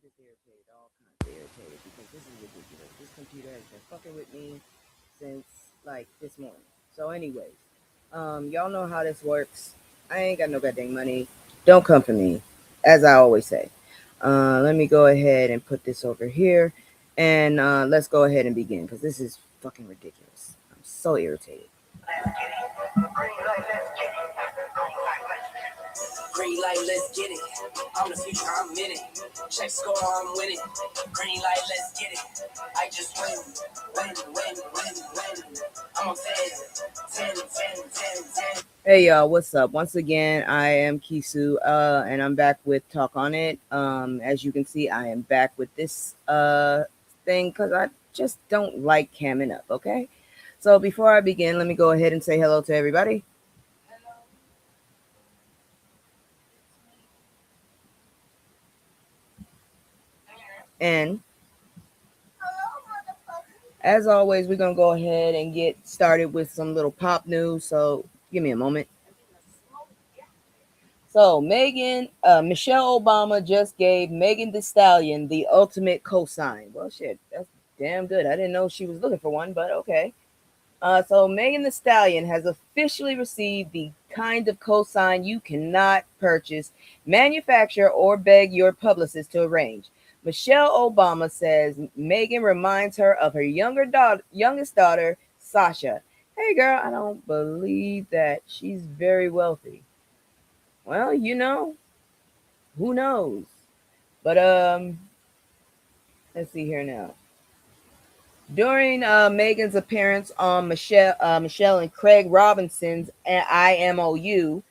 just irritated, all kinds of irritated, because this is ridiculous. This computer has been fucking with me since like this morning. So, anyways, y'all know how this works. I ain't got no goddamn money. Don't come for me, as I always say. Let me go ahead and put this over here, and let's go ahead and begin, because this is fucking ridiculous. I'm so irritated. Green light, let's get it. I'm the future, I'm in it. Check score, I'm winning. Green light, let's get it. I just win. I'm a 10. Hey y'all, what's up? Once again, I am Kisu, and I'm back with Talk on It. As you can see, I am back with this thing because I just don't like camming up, okay? So before I begin, let me go ahead and say hello to everybody. And as always, we're going to go ahead and get started with some little pop news. So give me a moment. So Michelle Obama just gave Megan Thee Stallion the ultimate cosign. Well, shit, that's damn good. I didn't know she was looking for one, but okay. So Megan Thee Stallion has officially received the kind of cosign you cannot purchase, manufacture, or beg your publicist to arrange. Michelle Obama says Megan reminds her of her youngest daughter, Sasha. Hey girl, I don't believe that. She's very wealthy. Well, who knows? But let's see here now. During Megan's appearance on Michelle and Craig Robinson's IMOU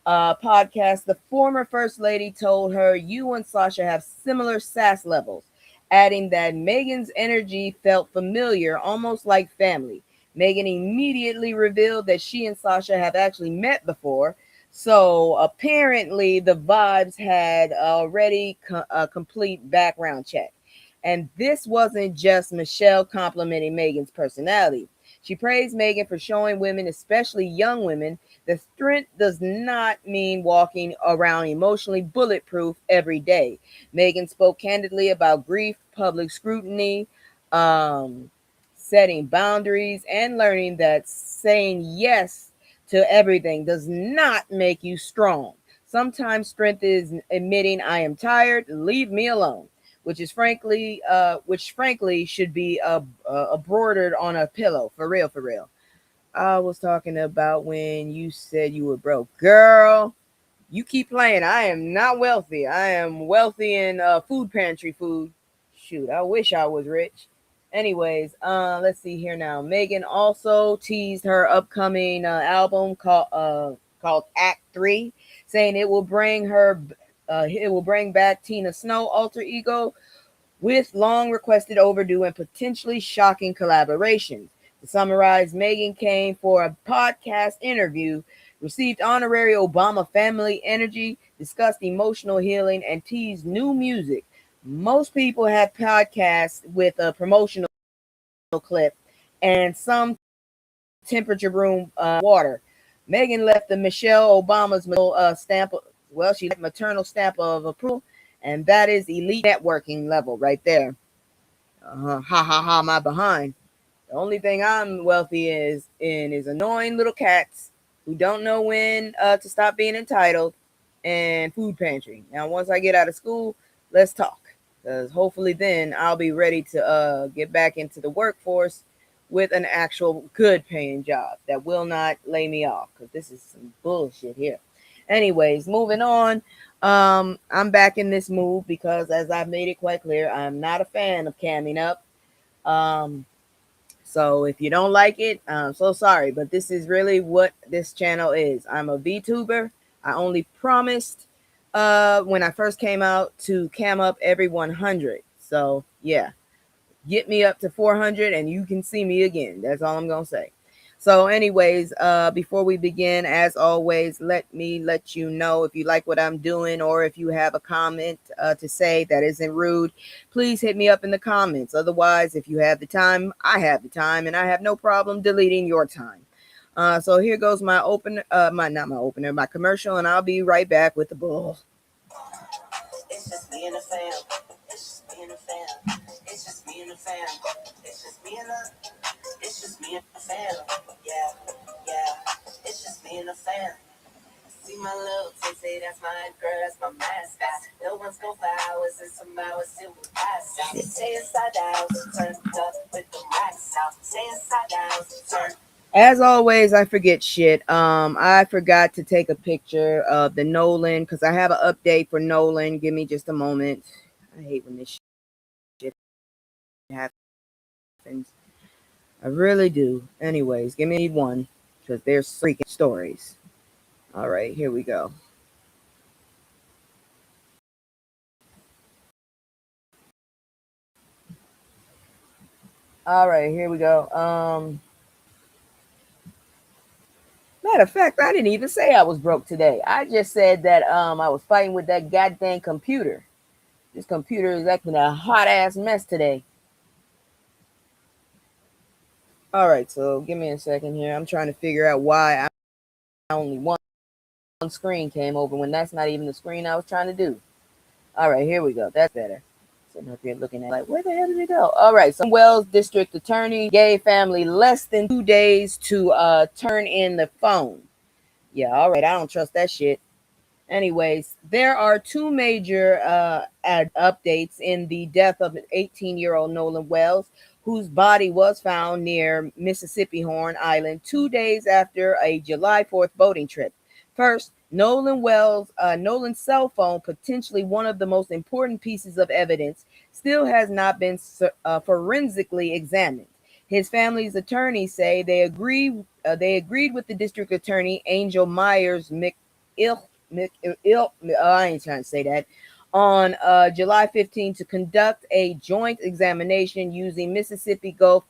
podcast, the former First Lady told her, "You and Sasha have similar sass levels," adding that Megan's energy felt familiar, almost like family. Megan immediately revealed that she and Sasha have actually met before, so apparently the vibes had already a complete background check. And this wasn't just Michelle complimenting Megan's personality. She praised Megan for showing women, especially young women, that strength does not mean walking around emotionally bulletproof every day. Megan spoke candidly about grief, public scrutiny, setting boundaries, and learning that saying yes to everything does not make you strong. Sometimes strength is admitting I am tired, leave me alone, which frankly should be embroidered on a pillow, for real, for real. I was talking about when you said you were broke. Girl, you keep playing. I am not wealthy. I am wealthy in food pantry food. Shoot, I wish I was rich. Anyways, let's see here now. Megan also teased her upcoming album called Act 3, saying it will bring back Tina Snow alter ego with long requested, overdue, and potentially shocking collaborations. To summarize, Megan came for a podcast interview, received honorary Obama family energy, discussed emotional healing, and teased new music. Most people have podcasts with a promotional clip and some temperature room water. Megan left the Michelle Obama's stamp. Well, she left maternal stamp of approval, and that is elite networking level right there. Ha ha ha, my behind. The only thing I'm wealthy is annoying little cats who don't know when to stop being entitled, and food pantry. Now, once I get out of school, let's talk. Because hopefully then I'll be ready to get back into the workforce with an actual good paying job that will not lay me off. Because this is some bullshit here. Anyways, moving on. I'm back in this move because, as I've made it quite clear, I'm not a fan of camming up. So if you don't like it, I'm so sorry, but this is really what this channel is. I'm a VTuber. I only promised when I first came out to cam up every 100. So yeah, get me up to 400 and you can see me again. That's all I'm going to say. So anyways, before we begin, as always, let me let you know if you like what I'm doing or if you have a comment to say that isn't rude, please hit me up in the comments. Otherwise, if you have the time, I have the time, and I have no problem deleting your time. So here goes my my commercial, and I'll be right back with the bull. It's just me and the fam. and the fam. It's just me and the fam. It's just me and the fam. Yeah, yeah. It's just me and the fam. See my little say that's my girl, that's my mascot. No one's go for hours and some hours till we pass out. Stay inside the house, turn up with the racks out. Stay inside the house, turn. As always, I forget shit. I forgot to take a picture of the Nolan because I have an update for Nolan. Give me just a moment. I hate when this shit happens. I really do. Anyways, give me one because there's freaking stories. All right, here we go. All right, here we go. Matter of fact, I didn't even say I was broke today. I just said that I was fighting with that goddamn computer. This computer is acting a hot ass mess today. All right, so give me a second here. I'm trying to figure out why I only one screen came over when that's not even the screen I was trying to do. All right, here we go. That's better. Sitting up here looking at like, where the hell did it go? All right, so Wells District Attorney gave family less than 2 days to turn in the phone. Yeah, all right, I don't trust that shit. Anyways, there are two major updates in the death of an 18-year-old Nolan Wells, whose body was found near Mississippi Horn Island 2 days after a July 4th boating trip. First, Nolan's cell phone, potentially one of the most important pieces of evidence, still has not been forensically examined. His family's attorneys say they agreed with the district attorney Angel Myers McIll. I ain't trying to say that. On July 15 to conduct a joint examination using Mississippi Gulf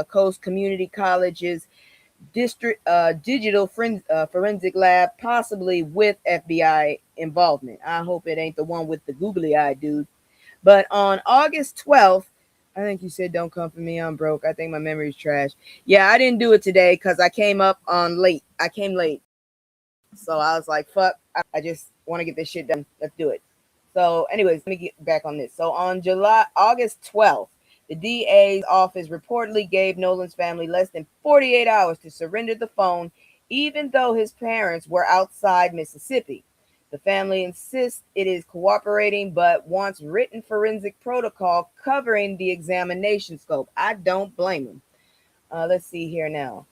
Coast Community College's digital forensic lab, possibly with FBI involvement. I hope it ain't the one with the googly eye dude. But on August 12th, I think you said don't come for me, I'm broke. I think my memory's trash. Yeah, I didn't do it today because I came up on late. I came late. So I was like, fuck, I just want to get this shit done. Let's do it. So, anyways, let me get back on this. So on August 12th, the DA's office reportedly gave Nolan's family less than 48 hours to surrender the phone, even though his parents were outside Mississippi. The family insists it is cooperating, but wants written forensic protocol covering the examination scope. I don't blame them. Let's see here now.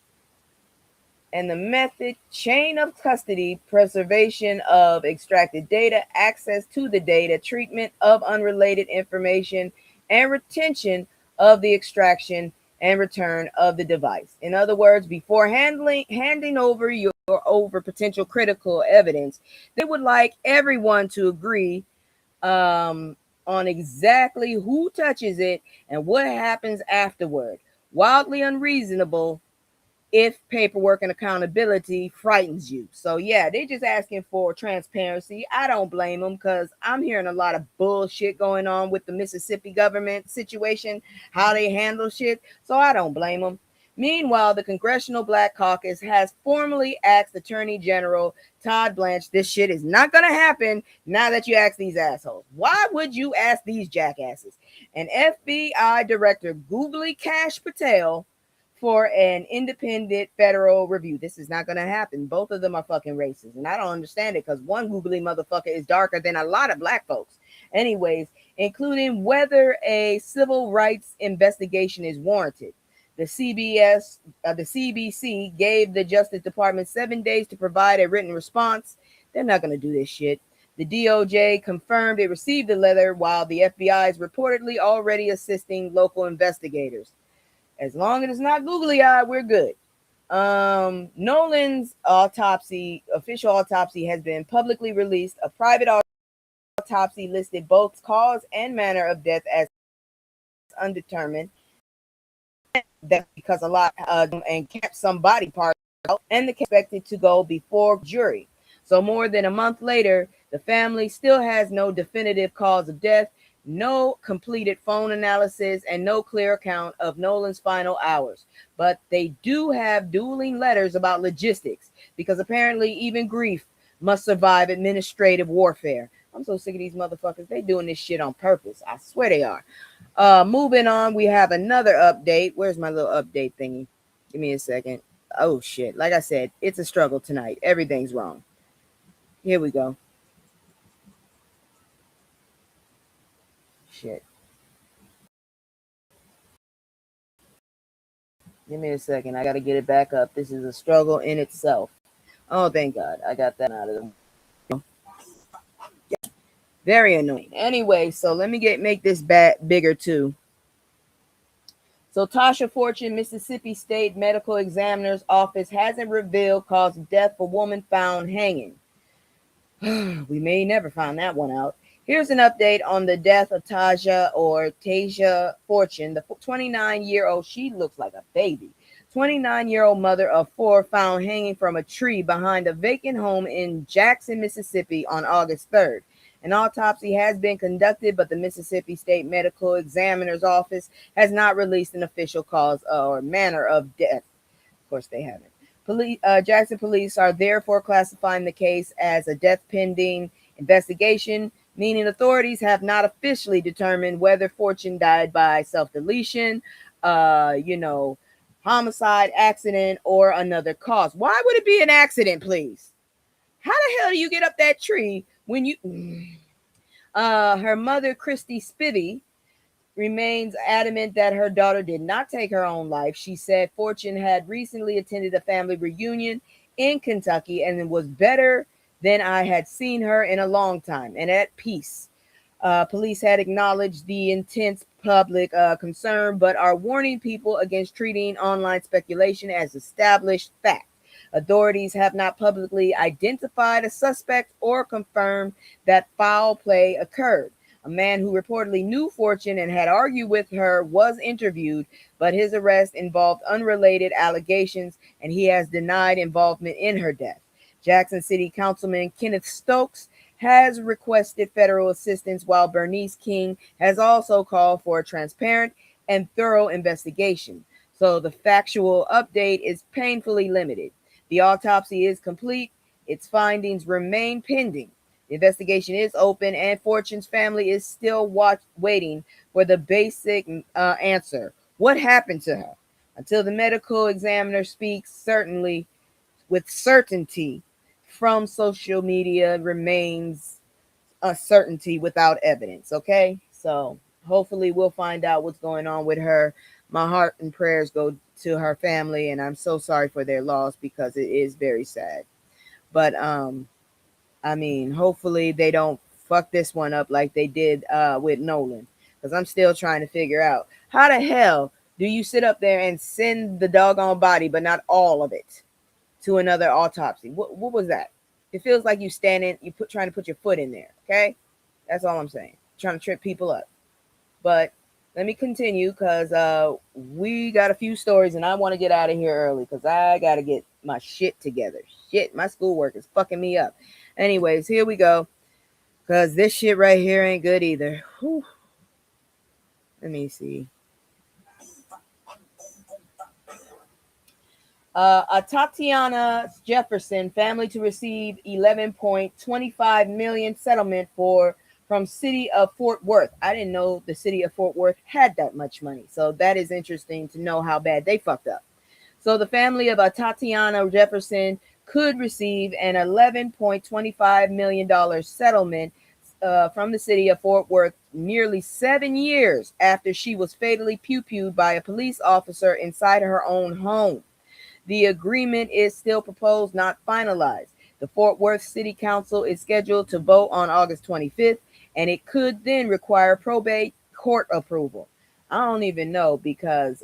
And the method, chain of custody, preservation of extracted data, access to the data, treatment of unrelated information, and retention of the extraction and return of the device. In other words, before handing over potential critical evidence, they would like everyone to agree on exactly who touches it and what happens afterward. Wildly unreasonable if paperwork and accountability frightens you. So yeah, they're just asking for transparency. I don't blame them because I'm hearing a lot of bullshit going on with the Mississippi government situation, how they handle shit. So I don't blame them. Meanwhile, the Congressional Black Caucus has formally asked Attorney General Todd Blanche, this shit is not going to happen now that you ask these assholes. Why would you ask these jackasses? And FBI Director Googly Cash Patel for an independent federal review. This is not going to happen. Both of them are fucking racist. And I don't understand it because one googly motherfucker is darker than a lot of black folks. Anyways, including whether a civil rights investigation is warranted. The CBC gave the Justice Department 7 days to provide a written response. They're not going to do this shit. The DOJ confirmed it received the letter while the FBI is reportedly already assisting local investigators. As long as it's not googly eye, we're good. Nolan's official autopsy has been publicly released. A private autopsy listed both cause and manner of death as undetermined. That because a lot and kept some body parts out, and the case expected to go before jury. So more than a month later, the family still has no definitive cause of death, no completed phone analysis, and no clear account of Nolan's final hours. But they do have dueling letters about logistics, because apparently even grief must survive administrative warfare. I'm so sick of these motherfuckers. They doing this shit on purpose. I swear they are. Moving on, we have another update. Where's my little update thingy? Give me a second. Oh shit. Like I said, it's a struggle tonight. Everything's wrong. Here we go. Shit. Give me a second. I gotta get it back up. This is a struggle in itself. Oh, thank God. I got that out of them. Very annoying. Anyway, so let me make this bigger too. So Tasha Fortune, Mississippi State Medical Examiner's Office hasn't revealed cause of death for woman found hanging. We may never find that one out. Here's an update on the death of Tasia Fortune, the 29-year-old. She looks like a baby. 29-year-old mother of four found hanging from a tree behind a vacant home in Jackson, Mississippi on August 3rd. An autopsy has been conducted, but the Mississippi State Medical Examiner's Office has not released an official cause or manner of death. Of course, they haven't. Jackson police are therefore classifying the case as a death pending investigation, meaning authorities have not officially determined whether Fortune died by self-deletion, homicide, accident, or another cause. Why would it be an accident, please? How the hell do you get up that tree when you... her mother, Christy Spivey, remains adamant that her daughter did not take her own life. She said Fortune had recently attended a family reunion in Kentucky and was better than I had seen her in a long time and at peace. Police had acknowledged the intense public concern, but are warning people against treating online speculation as established fact. Authorities have not publicly identified a suspect or confirmed that foul play occurred. A man who reportedly knew Fortune and had argued with her was interviewed, but his arrest involved unrelated allegations, and he has denied involvement in her death. Jackson City Councilman Kenneth Stokes has requested federal assistance, while Bernice King has also called for a transparent and thorough investigation. So the factual update is painfully limited. The autopsy is complete. Its findings remain pending. The investigation is open, and Fortune's family is still waiting for the basic answer. What happened to her? Until the medical examiner speaks with certainty from social media remains uncertainty without evidence. Okay, so hopefully we'll find out what's going on with her. My heart and prayers go to her family, and I'm so sorry for their loss because it is very sad. But hopefully they don't fuck this one up like they did with Nolan, because I'm still trying to figure out how the hell do you sit up there and send the doggone body, but not all of it, to another autopsy? What was that? It feels like you trying to put your foot in there. Okay, that's all I'm saying. Trying to trip people up. But let me continue, because we got a few stories and I want to get out of here early because I got to get my shit together. Shit, my schoolwork is fucking me up. Anyways, here we go, because this shit right here ain't good either. Whew. Let me see. Atatiana Jefferson family to receive $11.25 million settlement from city of Fort Worth. I didn't know the city of Fort Worth had that much money, so that is interesting to know how bad they fucked up. So the family of Atatiana Jefferson could receive an $11.25 million settlement from the city of Fort Worth nearly 7 years after she was fatally pew-pewed by a police officer inside her own home. The agreement is still proposed, not finalized. The Fort Worth City Council is scheduled to vote on August 25th, and it could then require probate court approval. I don't even know, because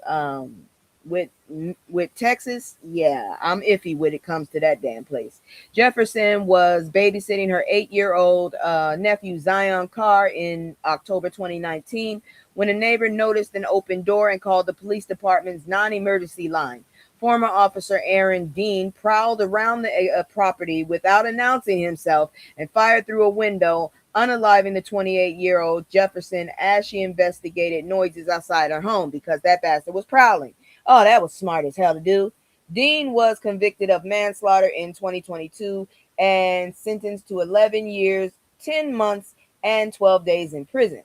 with Texas, yeah, I'm iffy when it comes to that damn place. Jefferson was babysitting her 8-year-old nephew Zion Carr in October 2019 when a neighbor noticed an open door and called the police department's non-emergency line. Former officer Aaron Dean prowled around the property without announcing himself and fired through a window, unaliving the 28-year-old Jefferson as she investigated noises outside her home because that bastard was prowling. Oh, that was smart as hell to do. Dean was convicted of manslaughter in 2022 and sentenced to 11 years 10 months and 12 days in prison.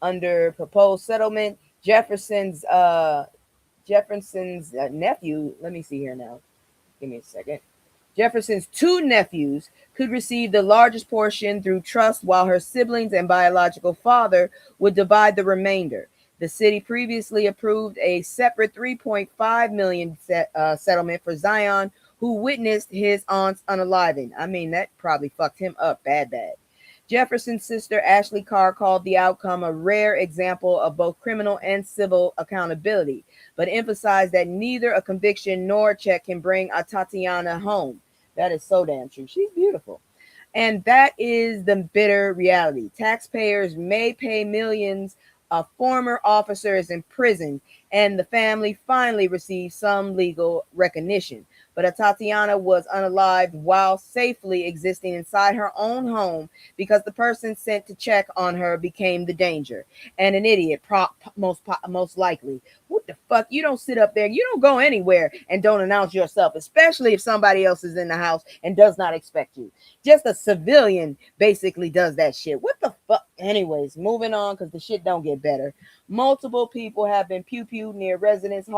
Under proposed settlement, Jefferson's nephew, let me see here now. Give me a second. Jefferson's two nephews could receive the largest portion through trust, while her siblings and biological father would divide the remainder. The city previously approved a separate 3.5 million settlement for Zion, who witnessed his aunt's unaliving. I mean, that probably fucked him up bad, bad. Jefferson's sister Ashley Carr called the outcome a rare example of both criminal and civil accountability, but emphasized that neither a conviction nor a check can bring Atatiana home. That is so damn true. She's beautiful. And that is the bitter reality. Taxpayers may pay millions. A former officer is imprisoned, and the family finally received some legal recognition. But Tatiana was unalived while safely existing inside her own home because the person sent to check on her became the danger. And an idiot, most likely. What the fuck? You don't sit up there. You don't go anywhere and don't announce yourself, especially if somebody else is in the house and does not expect you. Just a civilian basically does that shit. What the fuck? Anyways, moving on because the shit don't get better. Multiple people have been pew-pewed near residence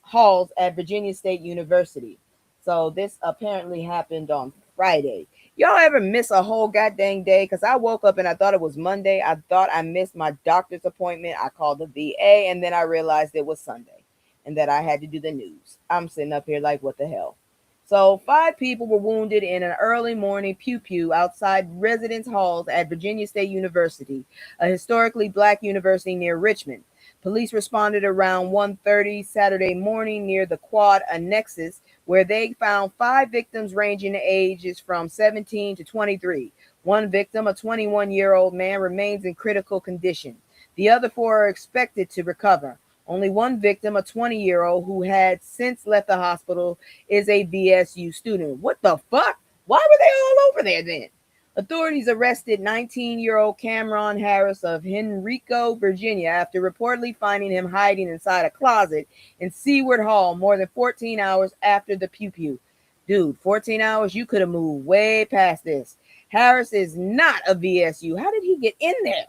halls at Virginia State University. So this apparently happened on Friday. Y'all ever miss a whole goddamn day? Because I woke up and I thought it was Monday. I thought I missed my doctor's appointment. I called the VA and then I realized it was Sunday and that I had to do the news. I'm sitting up here like, what the hell? So 5 people were wounded in an early morning pew-pew outside residence halls at Virginia State University, a historically black university near Richmond. Police responded around 1:30 Saturday morning near the Quad Annexus, where they found 5 victims ranging in ages from 17 to 23. One victim, a 21-year-old man, remains in critical condition. The other 4 are expected to recover. Only one victim, a 20-year-old who had since left the hospital, is a VSU student. What the fuck? Why were they all over there then? Authorities arrested 19-year-old Cameron Harris of Henrico, Virginia, after reportedly finding him hiding inside a closet in Seward Hall more than 14 hours after the pew-pew. Dude, 14 hours? You could have moved way past this. Harris is not a VSU. How did he get in there?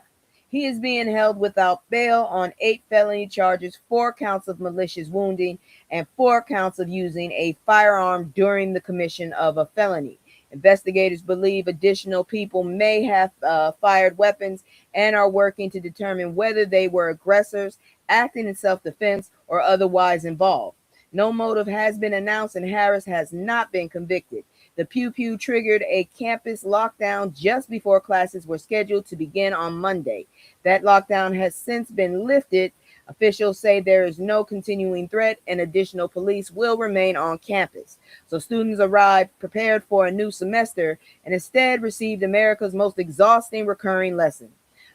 He is being held without bail on 8 felony charges, 4 counts of malicious wounding, and 4 counts of using a firearm during the commission of a felony. Investigators believe additional people may have fired weapons and are working to determine whether they were aggressors, acting in self-defense, or otherwise involved. No motive has been announced and Harris has not been convicted. The pew-pew triggered a campus lockdown just before classes were scheduled to begin on Monday. That lockdown has since been lifted. Officials say there is no continuing threat and additional police will remain on campus. So students arrived prepared for a new semester and instead received America's most exhausting recurring lesson.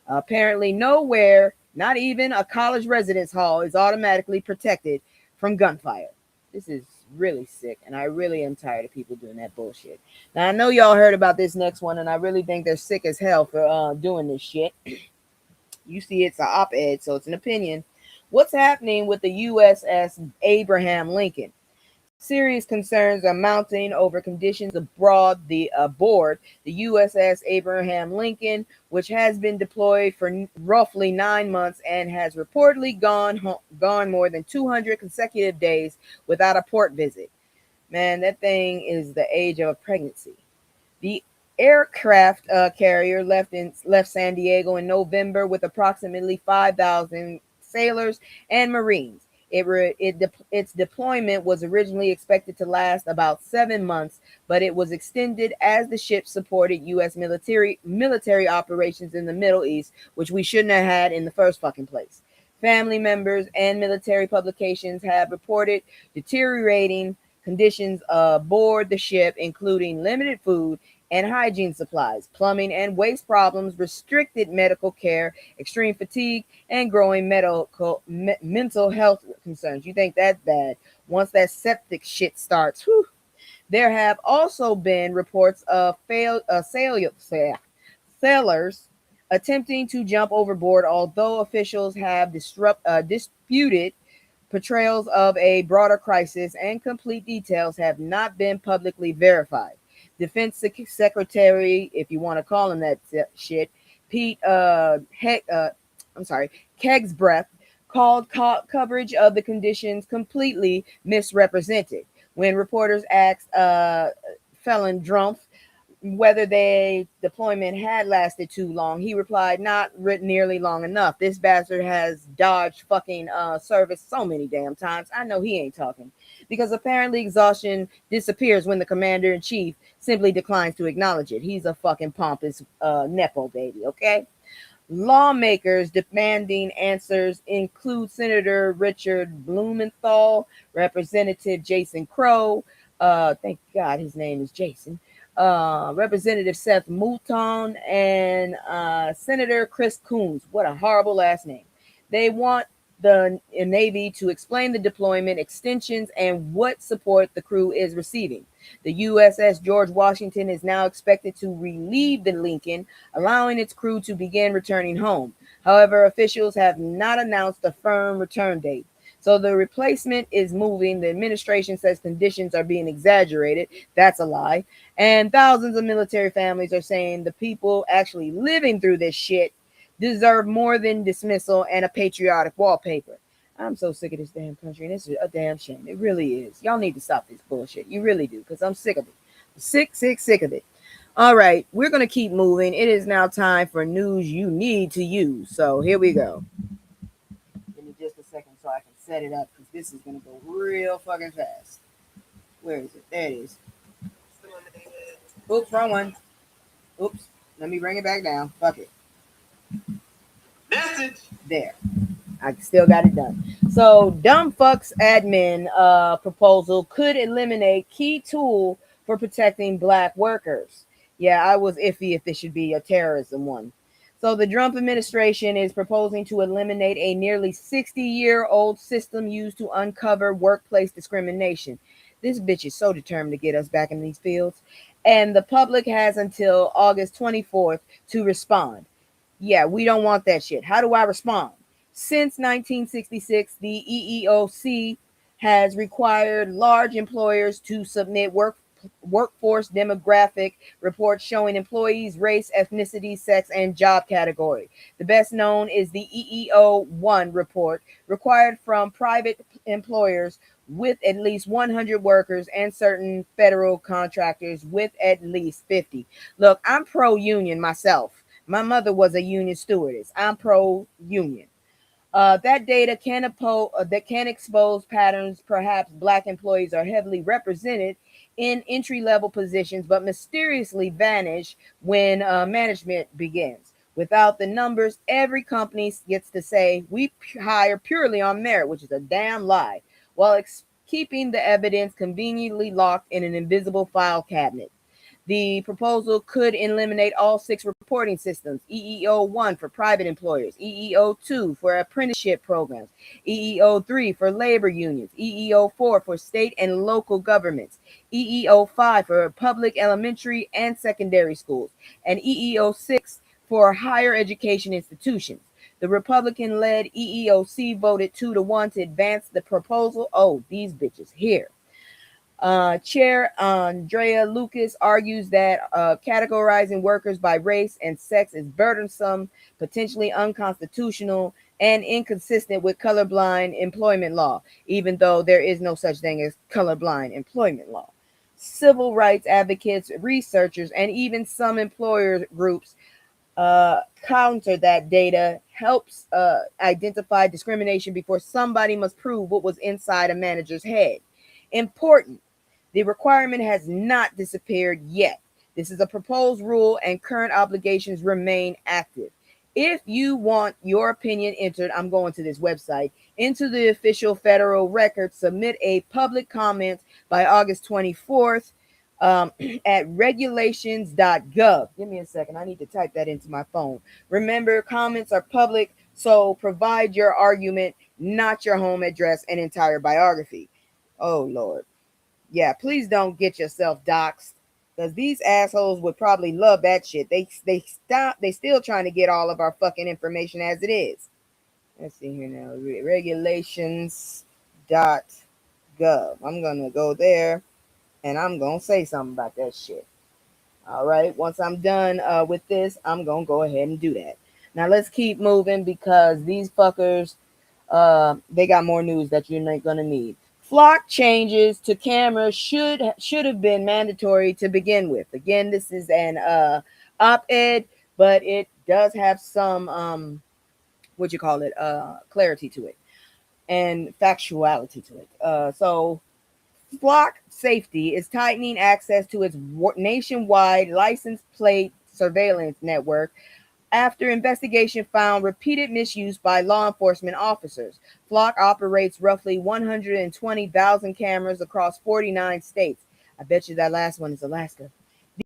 Apparently nowhere, not even a college residence hall, is automatically protected from gunfire. This is really sick, and I really am tired of people doing that bullshit. Now, I know y'all heard about this next one, and I really think they're sick as hell for doing this shit. You see, it's an op-ed, so it's an opinion. What's happening with the USS Abraham Lincoln? Serious concerns are mounting over conditions aboard the USS Abraham Lincoln, which has been deployed for roughly 9 months and has reportedly gone more than 200 consecutive days without a port visit. Man, that thing is the age of pregnancy. The aircraft carrier left San Diego in November with approximately 5,000 sailors and Marines. Its deployment was originally expected to last about 7 months, but it was extended as the ship supported U.S. military operations in the Middle East, which we shouldn't have had in the first fucking place. Family members and military publications have reported deteriorating conditions aboard the ship, including limited food and hygiene supplies, plumbing and waste problems, restricted medical care, extreme fatigue, and growing mental health concerns. You think that's bad? Once that septic shit starts, whew. There have also been reports of sailors attempting to jump overboard, although officials have disputed portrayals of a broader crisis and complete details have not been publicly verified. Defense Secretary, if you want to call him that shit, Pete Kegsbreath, called coverage of the conditions completely misrepresented. When reporters asked Felon Drumpf whether the deployment had lasted too long, he replied, not nearly long enough. This bastard has dodged fucking service so many damn times. I know he ain't talking. Because apparently exhaustion disappears when the commander-in-chief simply declines to acknowledge it. He's a fucking pompous Nepo baby, okay? Lawmakers demanding answers include Senator Richard Blumenthal, Representative Jason Crow, thank God his name is Jason, Representative Seth Moulton, and Senator Chris Coons. What a horrible last name. They want the Navy to explain the deployment extensions and what support the crew is receiving. The USS George Washington is now expected to relieve the Lincoln, allowing its crew to begin returning home. However, officials have not announced a firm return date. So the replacement is moving. The administration says conditions are being exaggerated. That's a lie. And thousands of military families are saying the people actually living through this shit deserve more than dismissal and a patriotic wallpaper. I'm so sick of this damn country, and it's a damn shame. It really is. Y'all need to stop this bullshit. You really do, because I'm sick of it. Sick of it. All right, we're going to keep moving. It is now time for news you need to use. So here we go. Give me just a second so I can set it up, because this is going to go real fucking fast. Where is it? There it is. Oops, wrong one. Oops. Let me bring it back down. Fuck it. Message. There. I still got it done. So, dumb fucks admin proposal could eliminate key tool for protecting black workers. Yeah, I was iffy if this should be a terrorism one. So, the Trump administration is proposing to eliminate a nearly 60-year-old system used to uncover workplace discrimination. This bitch is so determined to get us back in these fields. And the public has until August 24th to respond. Yeah, we don't want that shit. How do I respond? Since 1966, the EEOC has required large employers to submit workforce demographic reports showing employees' race, ethnicity, sex, and job category. The best known is the EEO-1 report, required from private employers with at least 100 workers and certain federal contractors with at least 50. Look, I'm pro-union myself. My mother was a union stewardess. I'm pro-union. That data can expose patterns. Perhaps black employees are heavily represented in entry-level positions, but mysteriously vanish when management begins. Without the numbers, every company gets to say we hire purely on merit, which is a damn lie, while keeping the evidence conveniently locked in an invisible file cabinet. The proposal could eliminate all 6 reporting systems: EEO-1 for private employers, EEO-2 for apprenticeship programs, EEO-3 for labor unions, EEO-4 for state and local governments, EEO-5 for public elementary and secondary schools, and EEO-6 for higher education institutions. The Republican-led EEOC voted 2-1 to advance the proposal. Oh, these bitches here. Chair Andrea Lucas argues that categorizing workers by race and sex is burdensome, potentially unconstitutional, and inconsistent with colorblind employment law, even though there is no such thing as colorblind employment law. Civil rights advocates, researchers, and even some employer groups counter that data helps identify discrimination before somebody must prove what was inside a manager's head. Important. The requirement has not disappeared yet. This is a proposed rule and current obligations remain active. If you want your opinion entered, I'm going to this website, into the official federal record, submit a public comment by August 24th at regulations.gov. Give me a second. I need to type that into my phone. Remember, comments are public, so provide your argument, not your home address and entire biography. Oh, Lord. Yeah, please don't get yourself doxxed, because these assholes would probably love that shit. They still trying to get all of our fucking information as it is. Let's see here now. Regulations.gov. I'm gonna go there and I'm gonna say something about that shit. All right. Once I'm done with this, I'm going to go ahead and do that. Now let's keep moving because these fuckers, they got more news that you're not going to need. Flock changes to cameras should have been mandatory to begin with. Again, this is an op-ed, but it does have some what you call it clarity to it and factuality to it. So Flock Safety is tightening access to its nationwide license plate surveillance network after investigation found repeated misuse by law enforcement officers. Flock operates roughly 120,000 cameras across 49 states. I bet you that last one is Alaska.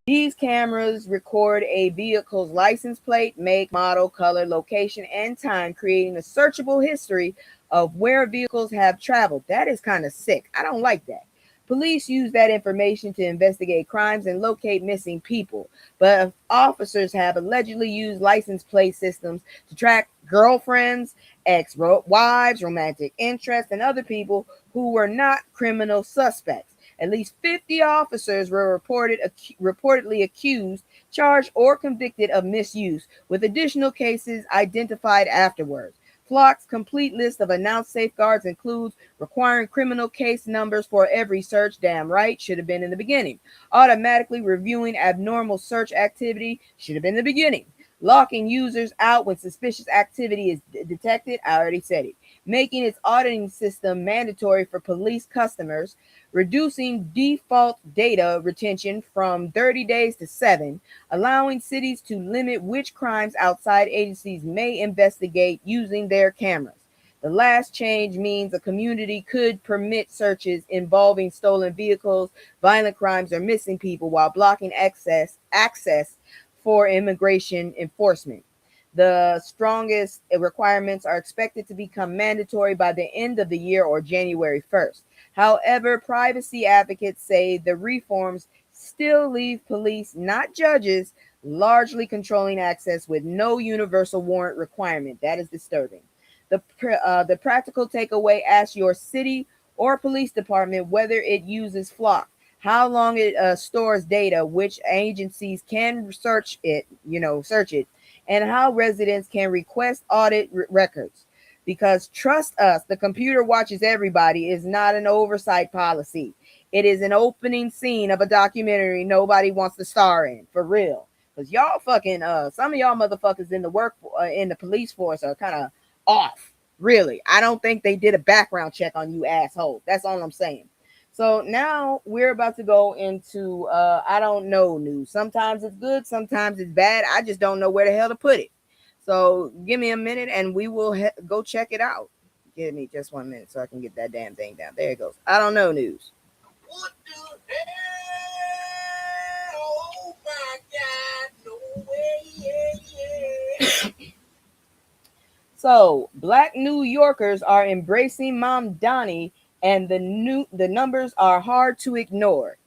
These cameras record a vehicle's license plate, make, model, color, location, and time, creating a searchable history of where vehicles have traveled. That is kind of sick. I don't like that. Police use that information to investigate crimes and locate missing people. But officers have allegedly used license plate systems to track girlfriends, ex-wives, romantic interests, and other people who were not criminal suspects. At least 50 officers were reportedly accused, charged, or convicted of misuse, with additional cases identified afterwards. Flock's complete list of announced safeguards includes requiring criminal case numbers for every search, damn right, should have been in the beginning. Automatically reviewing abnormal search activity, should have been in the beginning. Locking users out when suspicious activity is detected, I already said it. Making its auditing system mandatory for police customers, reducing default data retention from 30 days to 7, allowing cities to limit which crimes outside agencies may investigate using their cameras. The last change means a community could permit searches involving stolen vehicles, violent crimes, or missing people while blocking access for immigration enforcement. The strongest requirements are expected to become mandatory by the end of the year or January 1st. However, privacy advocates say the reforms still leave police, not judges, largely controlling access with no universal warrant requirement. That is disturbing. The practical takeaway: ask your city or police department whether it uses Flock, how long it stores data, which agencies can search it, and how residents can request audit records. Because trust us, the computer watches everybody is not an oversight policy. It is an opening scene of a documentary nobody wants to star in, for real. Because y'all fucking, some of y'all motherfuckers in the in the police force are kind of off. Really, I don't think they did a background check on you assholes. That's all I'm saying. So now we're about to go into I don't know news. Sometimes it's good, sometimes it's bad. I just don't know where the hell to put it. So give me a minute and we will go check it out. Give me just 1 minute so I can get that damn thing down. There it goes. I don't know news. What the hell? Oh my God! No way! Yeah. So, Black New Yorkers are embracing Mamdani, and the numbers are hard to ignore.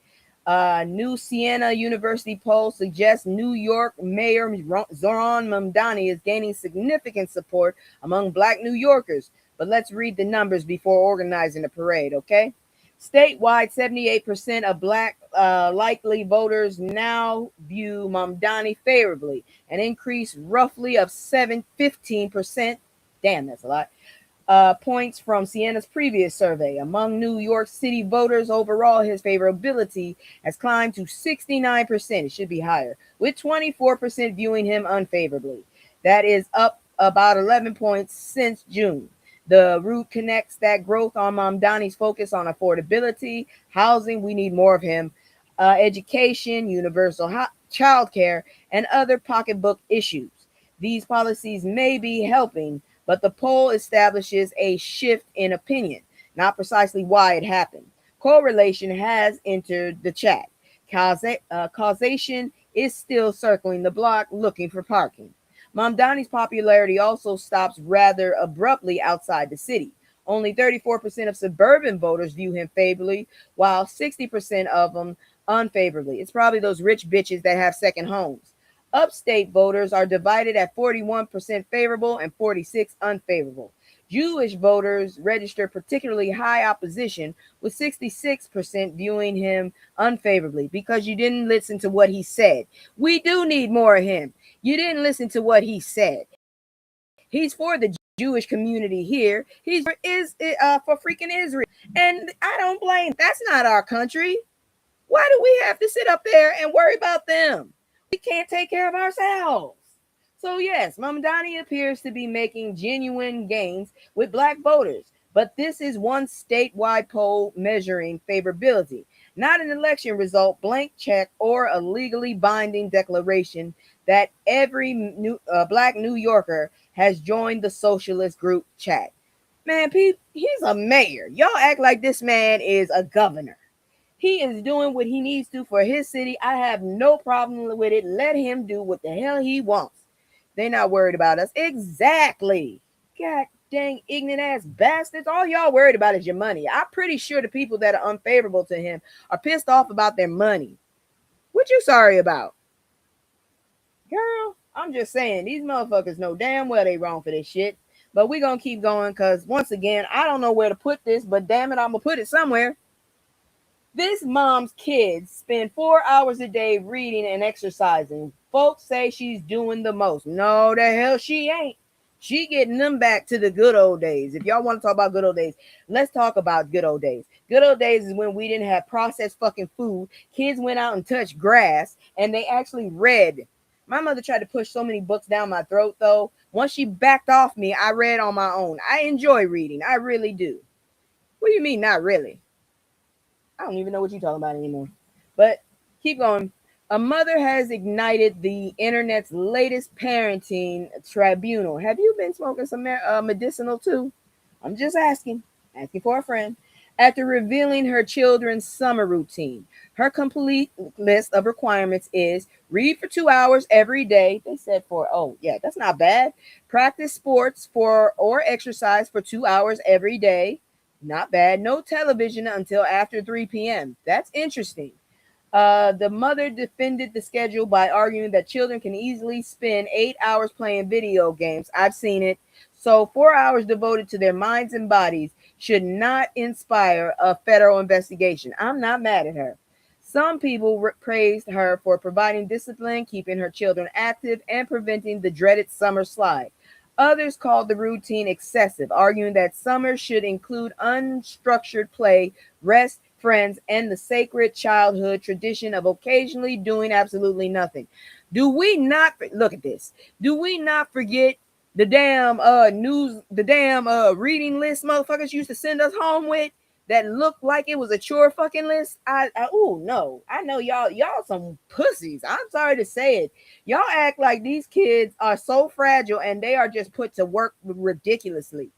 New Siena University poll suggests New York Mayor Zohran Mamdani is gaining significant support among Black New Yorkers. But let's read the numbers before organizing the parade, okay? Statewide, 78% of Black likely voters now view Mamdani favorably, an increase roughly of 15%. Damn, that's a lot. Points from Siena's previous survey. Among New York City voters overall, his favorability has climbed to 69%. It should be higher, with 24% viewing him unfavorably. That is up about 11 points since June. The route connects that growth on Mamdani's focus on affordability, housing, we need more of him, education, universal child care, and other pocketbook issues. These policies may be helping, but the poll establishes a shift in opinion, not precisely why it happened. Correlation has entered the chat. Causation is still circling the block looking for parking. Mamdani's popularity also stops rather abruptly outside the city. Only 34% of suburban voters view him favorably, while 60% of them unfavorably. It's probably those rich bitches that have second homes. Upstate voters are divided at 41% favorable and 46% unfavorable. Jewish voters registered particularly high opposition, with 66% viewing him unfavorably because you didn't listen to what he said. We do need more of him. You didn't listen to what he said. He's for the Jewish community here. He's for freaking Israel, and I don't blame. That's not our country. Why do we have to sit up there and worry about them? We can't take care of ourselves. So yes, Mamdani appears to be making genuine gains with black voters, but this is one statewide poll measuring favorability, not an election result, blank check, or a legally binding declaration that every black New Yorker has joined the socialist group chat. Man, Pete, he's a mayor. Y'all act like this man is a governor. He is doing what he needs to for his city. I have no problem with it. Let him do what the hell he wants. They're not worried about us. Exactly. God dang ignorant ass bastards. All y'all worried about is your money. I'm pretty sure the people that are unfavorable to him are pissed off about their money. What you sorry about? Girl, I'm just saying, these motherfuckers know damn well they wrong for this shit. But we gonna keep going because, once again, I don't know where to put this, but damn it, I'm gonna put it somewhere. This mom's kids spend 4 hours a day reading and exercising. Folks say she's doing the most. No, the hell she ain't. She getting them back to the good old days. If y'all want to talk about good old days, let's talk about good old days. Good old days is when we didn't have processed fucking food. Kids went out and touched grass, and they actually read. My mother tried to push so many books down my throat, though. Once she backed off me, I read on my own. I enjoy reading. I really do. What do you mean, not really? I don't even know what you're talking about anymore. But keep going. A mother has ignited the internet's latest parenting tribunal. Have you been smoking some medicinal too? I'm just asking for a friend. After revealing her children's summer routine, her complete list of requirements is read for 2 hours every day. They said oh yeah, that's not bad. Practice sports or exercise for 2 hours every day. Not bad. No television until after 3 p.m. That's interesting. The mother defended the schedule by arguing that children can easily spend 8 hours playing video games. I've seen it. So 4 hours devoted to their minds and bodies should not inspire a federal investigation. I'm not mad at her. Some people praised her for providing discipline, keeping her children active, and preventing the dreaded summer slide. Others called the routine excessive, arguing that summer should include unstructured play, rest, friends, and the sacred childhood tradition of occasionally doing absolutely nothing. Do we not look at this? Do we not forget the damn reading list motherfuckers used to send us home with that looked like it was a chore fucking list? Oh no, I know y'all some pussies. I'm sorry to say it. Y'all act like these kids are so fragile and they are just put to work ridiculously.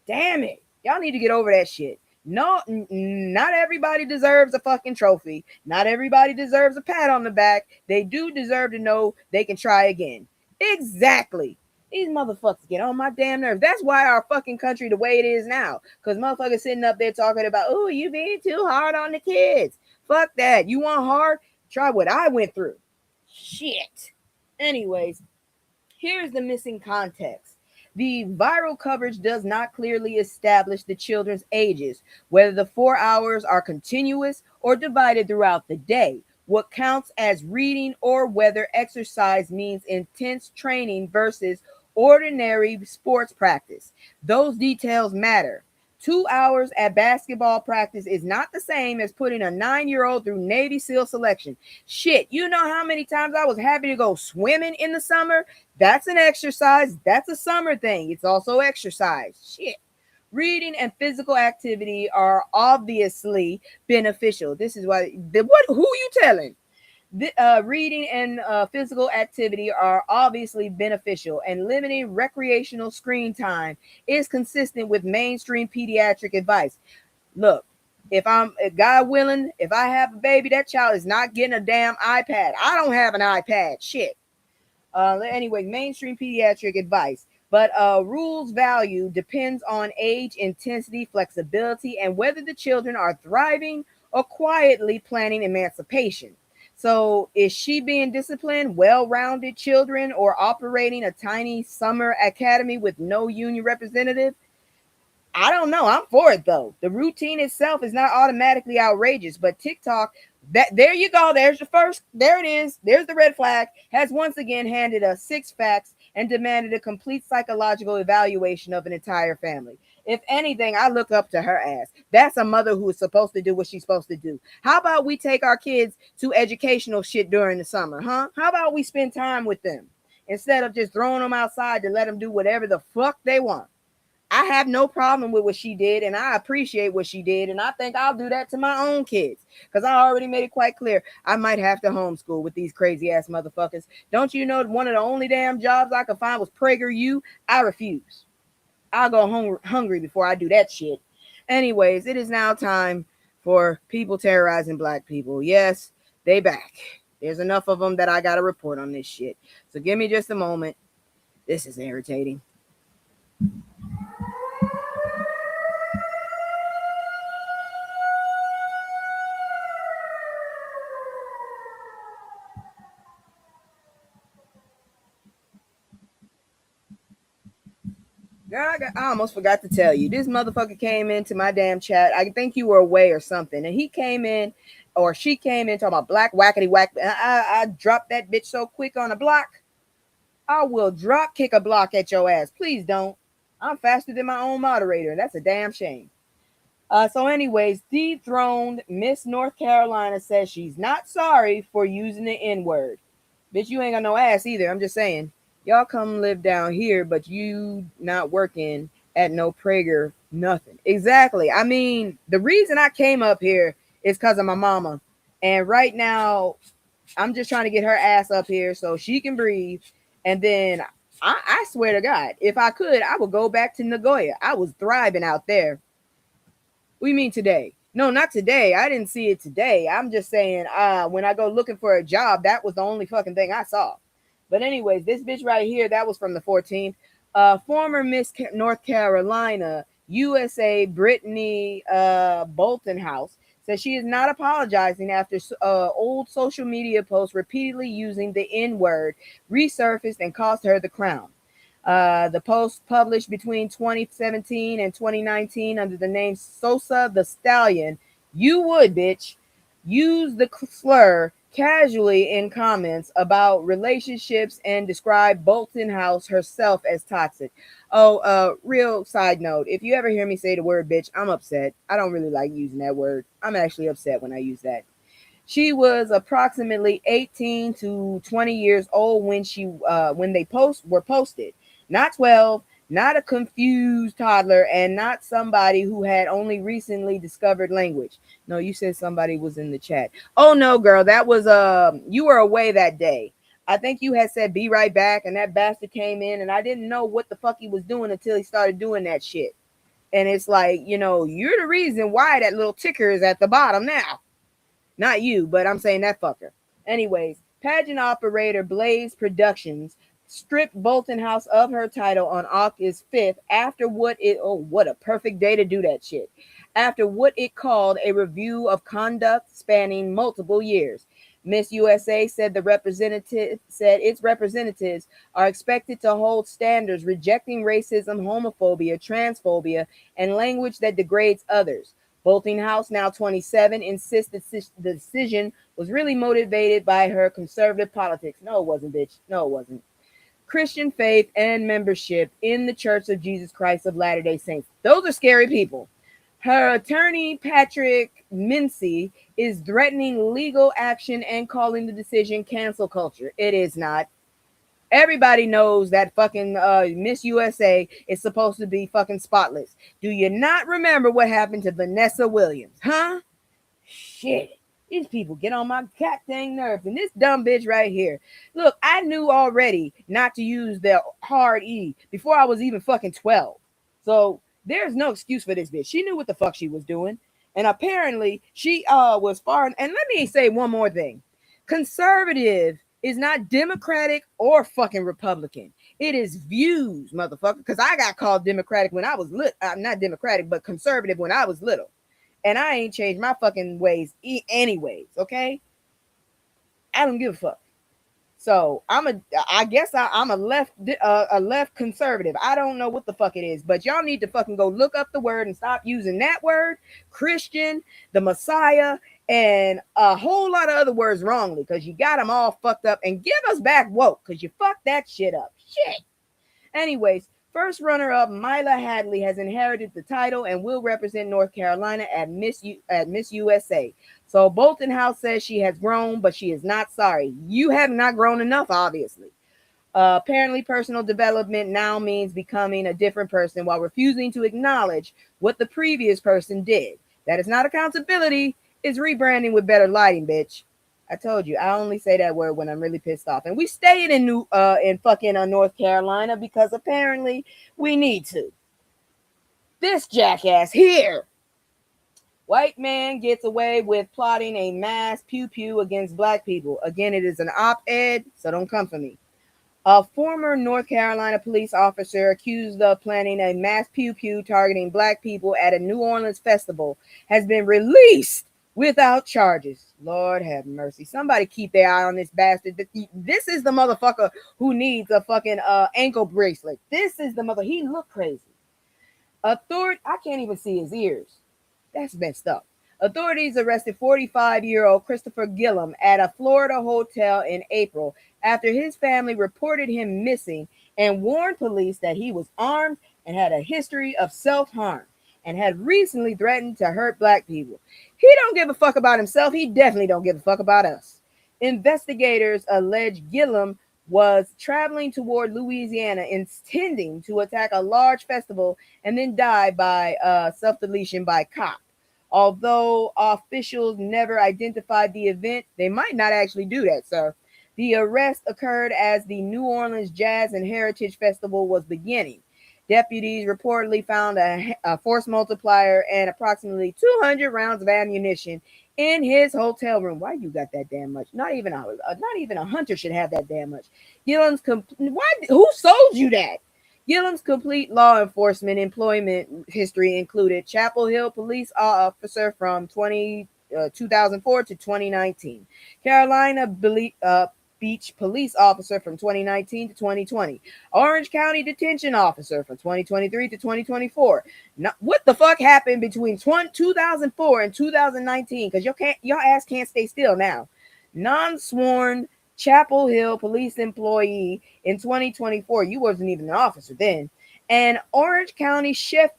Damn it. Y'all need to get over that shit. No, not everybody deserves a fucking trophy. Not everybody deserves a pat on the back. They do deserve to know they can try again. Exactly. These motherfuckers get on my damn nerves. That's why our fucking country the way it is now. Because motherfuckers sitting up there talking about, oh, you being too hard on the kids. Fuck that. You want hard? Try what I went through. Shit. Anyways, here's the missing context. The viral coverage does not clearly establish the children's ages, whether the 4 hours are continuous or divided throughout the day, what counts as reading, or whether exercise means intense training versus ordinary sports practice. Those details matter. 2 hours at basketball practice is not the same as putting a 9-year-old through Navy SEAL selection. Shit, you know how many times I was happy to go swimming in the summer? That's an exercise. That's a summer thing. It's also exercise. Shit. Reading and physical activity are obviously beneficial. This is why, who you telling? Reading and physical activity are obviously beneficial, and limiting recreational screen time is consistent with mainstream pediatric advice. Look, if God willing, if I have a baby, that child is not getting a damn iPad. I don't have an iPad. Shit. Anyway, mainstream pediatric advice. But rules value depends on age, intensity, flexibility, and whether the children are thriving or quietly planning emancipation. So is she being disciplined, well-rounded children, or operating a tiny summer academy with no union representative? I don't know. I'm for it though. The routine itself is not automatically outrageous, but TikTok, that there you go. There's the first. There it is. There's the red flag. Has once again handed us 6 facts and demanded a complete psychological evaluation of an entire family. If anything, I look up to her ass. That's a mother who is supposed to do what she's supposed to do. How about we take our kids to educational shit during the summer, huh? How about we spend time with them instead of just throwing them outside to let them do whatever the fuck they want? I have no problem with what she did, and I appreciate what she did, and I think I'll do that to my own kids because I already made it quite clear I might have to homeschool with these crazy ass motherfuckers. Don't you know one of the only damn jobs I could find was PragerU? I refuse. I'll go hungry before I do that shit. Anyways, it is now time for people terrorizing black people. Yes, they back. There's enough of them that I got to report on this shit. So give me just a moment. This is irritating. Girl, I almost forgot to tell you. This motherfucker came into my damn chat. I think you were away or something. And he came in, or she came in talking about black whackety whack. I dropped that bitch so quick on a block. I will drop kick a block at your ass. Please don't. I'm faster than my own moderator. That's a damn shame. So, anyways, dethroned Miss North Carolina says she's not sorry for using the N word. Bitch, you ain't got no ass either. I'm just saying. Y'all come live down here, but you not working at no Prager, nothing. Exactly. I mean, the reason I came up here is because of my mama. And right now, I'm just trying to get her ass up here so she can breathe. And then I swear to God, if I could, I would go back to Nagoya. I was thriving out there. What do you mean today? No, not today. I didn't see it today. I'm just saying, when I go looking for a job, that was the only fucking thing I saw. But anyways, this bitch right here, that was from the 14th. Former Miss North Carolina, USA, Brittany Bolton House, says she is not apologizing after old social media posts repeatedly using the N-word resurfaced and cost her the crown. The post published between 2017 and 2019 under the name Sosa the Stallion, you would, bitch, use the slur casually in comments about relationships and describe Bolton House herself as toxic. Oh, real side note, if you ever hear me say the word bitch, I'm upset. I don't really like using that word. I'm actually upset when I use that. She was approximately 18 to 20 years old when they were posted. Not 12, not a confused toddler, and not somebody who had only recently discovered language. No, you said somebody was in the chat. Oh no, girl, that was you were away that day. I think you had said be right back, and that bastard came in, and I didn't know what the fuck he was doing until he started doing that shit. And it's like, you're the reason why that little ticker is at the bottom now. Not you, but I'm saying that fucker. Anyways, pageant operator Blaze Productions stripped Bolton House of her title on August 5th after what a perfect day to do that shit. After what it called a review of conduct spanning multiple years. Miss USA said its representatives are expected to hold standards rejecting racism, homophobia, transphobia, and language that degrades others. Bolton House, now 27, insists the decision was really motivated by her conservative politics. No, it wasn't, bitch. No, it wasn't. Christian faith and membership in the Church of Jesus Christ of Latter-day Saints. Those are scary people. Her attorney, Patrick Mincy, is threatening legal action and calling the decision cancel culture. It is not. Everybody knows that fucking Miss USA is supposed to be fucking spotless. Do you not remember what happened to Vanessa Williams? Huh? Shit. These people get on my cat dang nerves. And this dumb bitch right here. Look, I knew already not to use the hard E before I was even fucking 12. So there's no excuse for this bitch. She knew what the fuck she was doing. And apparently she was far. And let me say one more thing. Conservative is not Democratic or fucking Republican. It is views, motherfucker. Because I got called Democratic when I was little. Not Democratic, but conservative when I was little. And I ain't changed my fucking ways anyways, okay? I don't give a fuck. So I guess I'm a left conservative. I don't know what the fuck it is, but y'all need to fucking go look up the word and stop using that word, Christian, the Messiah, and a whole lot of other words wrongly, because you got them all fucked up. And give us back woke, because you fucked that shit up. Shit. Anyways, first runner-up Mila Hadley has inherited the title and will represent North Carolina at Miss USA. So Bolton House says she has grown, but she is not sorry. You have not grown enough, obviously. Apparently, personal development now means becoming a different person while refusing to acknowledge what the previous person did. That is not accountability. It's rebranding with better lighting, bitch. I told you, I only say that word when I'm really pissed off. And we stayed in fucking North Carolina because apparently we need to. This jackass here. White man gets away with plotting a mass pew pew against black people. Again, it is an op-ed, so don't come for me. A former North Carolina police officer accused of planning a mass pew pew targeting black people at a New Orleans festival has been released without charges. Lord have mercy. Somebody keep their eye on this bastard. This is the motherfucker who needs a fucking ankle bracelet. This is the mother. He look crazy. I can't even see his ears. That's messed up. Authorities arrested 45-year-old Christopher Gillum at a Florida hotel in April after his family reported him missing and warned police that he was armed and had a history of self-harm and had recently threatened to hurt black people. He don't give a fuck about himself. He definitely don't give a fuck about us. Investigators allege Gillum was traveling toward Louisiana intending to attack a large festival and then die by self-deletion by cop. Although officials never identified the event, they might not actually do that, sir. The arrest occurred as the New Orleans Jazz and Heritage Festival was beginning. Deputies reportedly found a force multiplier and approximately 200 rounds of ammunition in his hotel room. Why you got that damn much? Not even a hunter should have that damn much. Who sold you that? Gillum's complete law enforcement employment history included Chapel Hill police officer from 2004 to 2019, Carolina Beach police officer from 2019 to 2020, Orange County detention officer from 2023 to 2024. Now, what the fuck happened between 2004 and 2019? Because your ass can't stay still now. Non-sworn Chapel Hill police employee in 2024. You wasn't even an officer then. And Orange County sheriff's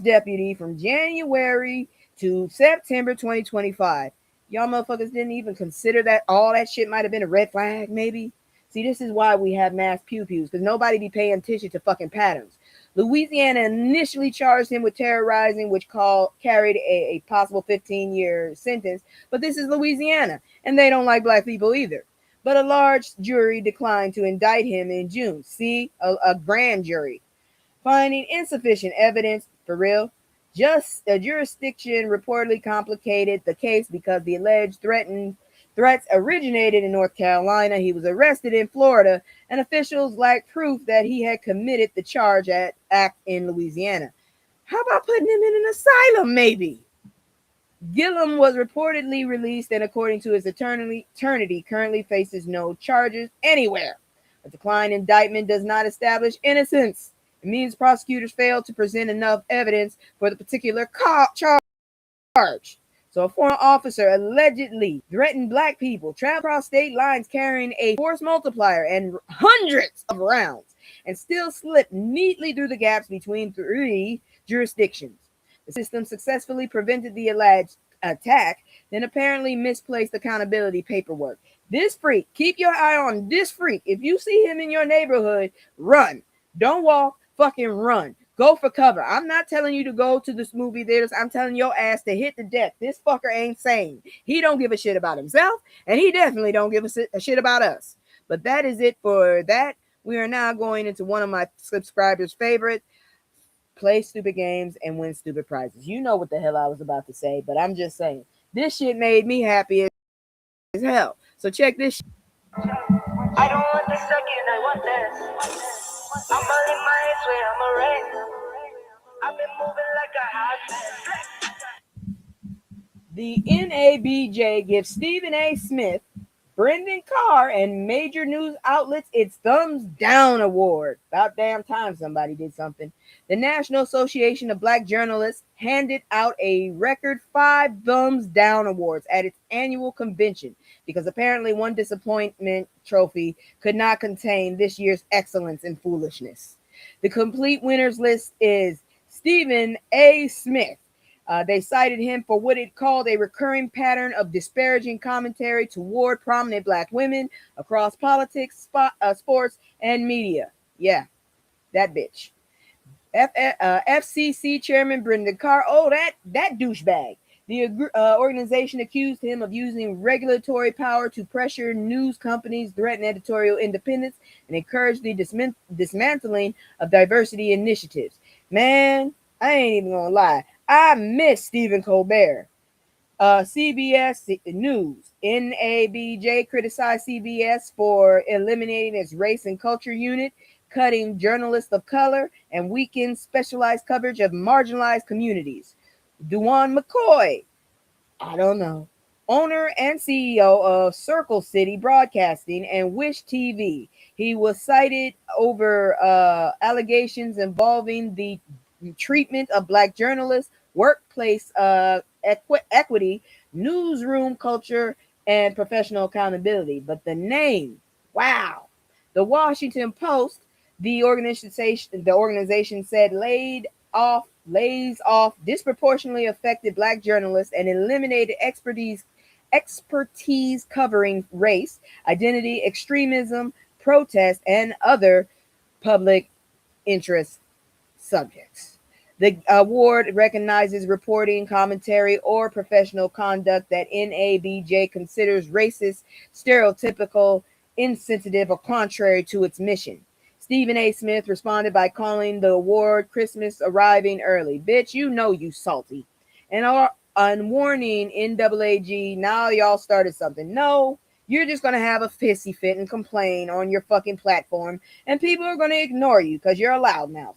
deputy from January to September 2025. Y'all motherfuckers didn't even consider that all that shit might have been a red flag, maybe. See, this is why we have mass pew pews, because nobody be paying attention to fucking patterns. Louisiana initially charged him with terrorizing, which carried a possible 15-year sentence. But this is Louisiana, and they don't like black people either. But a large jury declined to indict him in June. See, a grand jury. Finding insufficient evidence, for real. Just a jurisdiction reportedly complicated the case because the alleged threats originated in North Carolina. He was arrested in Florida, and officials lacked proof that he had committed the charge act in Louisiana. How about putting him in an asylum, maybe? Gillum was reportedly released, and according to his attorney, currently faces no charges anywhere. A declined indictment does not establish innocence. It means prosecutors failed to present enough evidence for the particular charge. So a former officer allegedly threatened black people, traveled across state lines carrying a force multiplier and hundreds of rounds, and still slipped neatly through the gaps between three jurisdictions. The system successfully prevented the alleged attack, then apparently misplaced accountability paperwork. This freak, keep your eye on this freak. If you see him in your neighborhood, run. Don't walk, fucking run. Go for cover. I'm not telling you to go to this movie theaters. I'm telling your ass to hit the deck. This fucker ain't sane. He don't give a shit about himself, and he definitely don't give a shit about us. But that is it for that. We are now going into one of my subscribers' favorite. Play stupid games and win stupid prizes. You know what the hell I was about to say, but I'm just saying. This shit made me happy as hell. So check this shit. I don't want the second, I want this. I'm all in my head, swear I'm a rain. I've been moving like a hot The NABJ gives Stephen A. Smith Brendan Carr and major news outlets its thumbs down award. About damn time somebody did something. The National Association of Black Journalists handed out a record 5 thumbs down awards at its annual convention because apparently one disappointment trophy could not contain this year's excellence and foolishness. The complete winners list is Stephen A. Smith. They cited him for what it called a recurring pattern of disparaging commentary toward prominent black women across politics, sports, and media. Yeah, that bitch. FCC Chairman Brendan Carr. Oh, that douchebag. The organization accused him of using regulatory power to pressure news companies, threaten editorial independence, and encourage the dismantling of diversity initiatives. Man, I ain't even gonna lie. I miss Stephen Colbert. CBS News. NABJ criticized CBS for eliminating its race and culture unit, cutting journalists of color, and weakening specialized coverage of marginalized communities. Duane McCoy, I don't know, owner and CEO of Circle City Broadcasting and Wish TV. He was cited over allegations involving the treatment of black journalists, workplace equity, newsroom culture, and professional accountability. But the name, wow. The Washington Post, the organization said lays off disproportionately affected black journalists and eliminated expertise covering race, identity, extremism, protest, and other public interest subjects. The award recognizes reporting, commentary, or professional conduct that NABJ considers racist, stereotypical, insensitive, or contrary to its mission. Stephen A. Smith responded by calling the award Christmas arriving early. Bitch, you know you salty. And on warning NAAG, now y'all started something. No, you're just going to have a pissy fit and complain on your fucking platform, and people are going to ignore you because you're a loudmouth.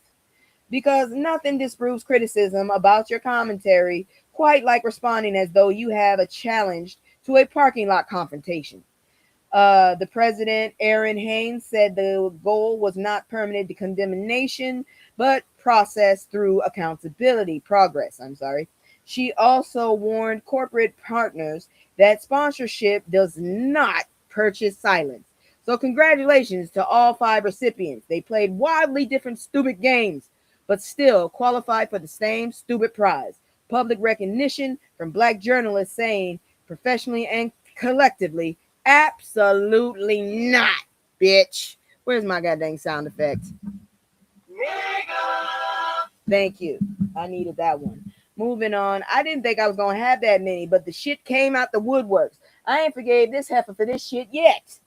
Because nothing disproves criticism about your commentary quite like responding as though you have a challenge to a parking lot confrontation. The president, Aaron Haynes, said the goal was not permanent condemnation, but process through accountability, progress. I'm sorry. She also warned corporate partners that sponsorship does not purchase silence. So, congratulations to all 5 recipients. They played wildly different stupid games, but still qualified for the same stupid prize public recognition from black journalists saying, professionally and collectively, absolutely not, bitch. Where's my goddamn sound effect? Thank you. I needed that one. Moving on. I didn't think I was going to have that many, but the shit came out the woodworks. I ain't forgave this heifer for this shit yet.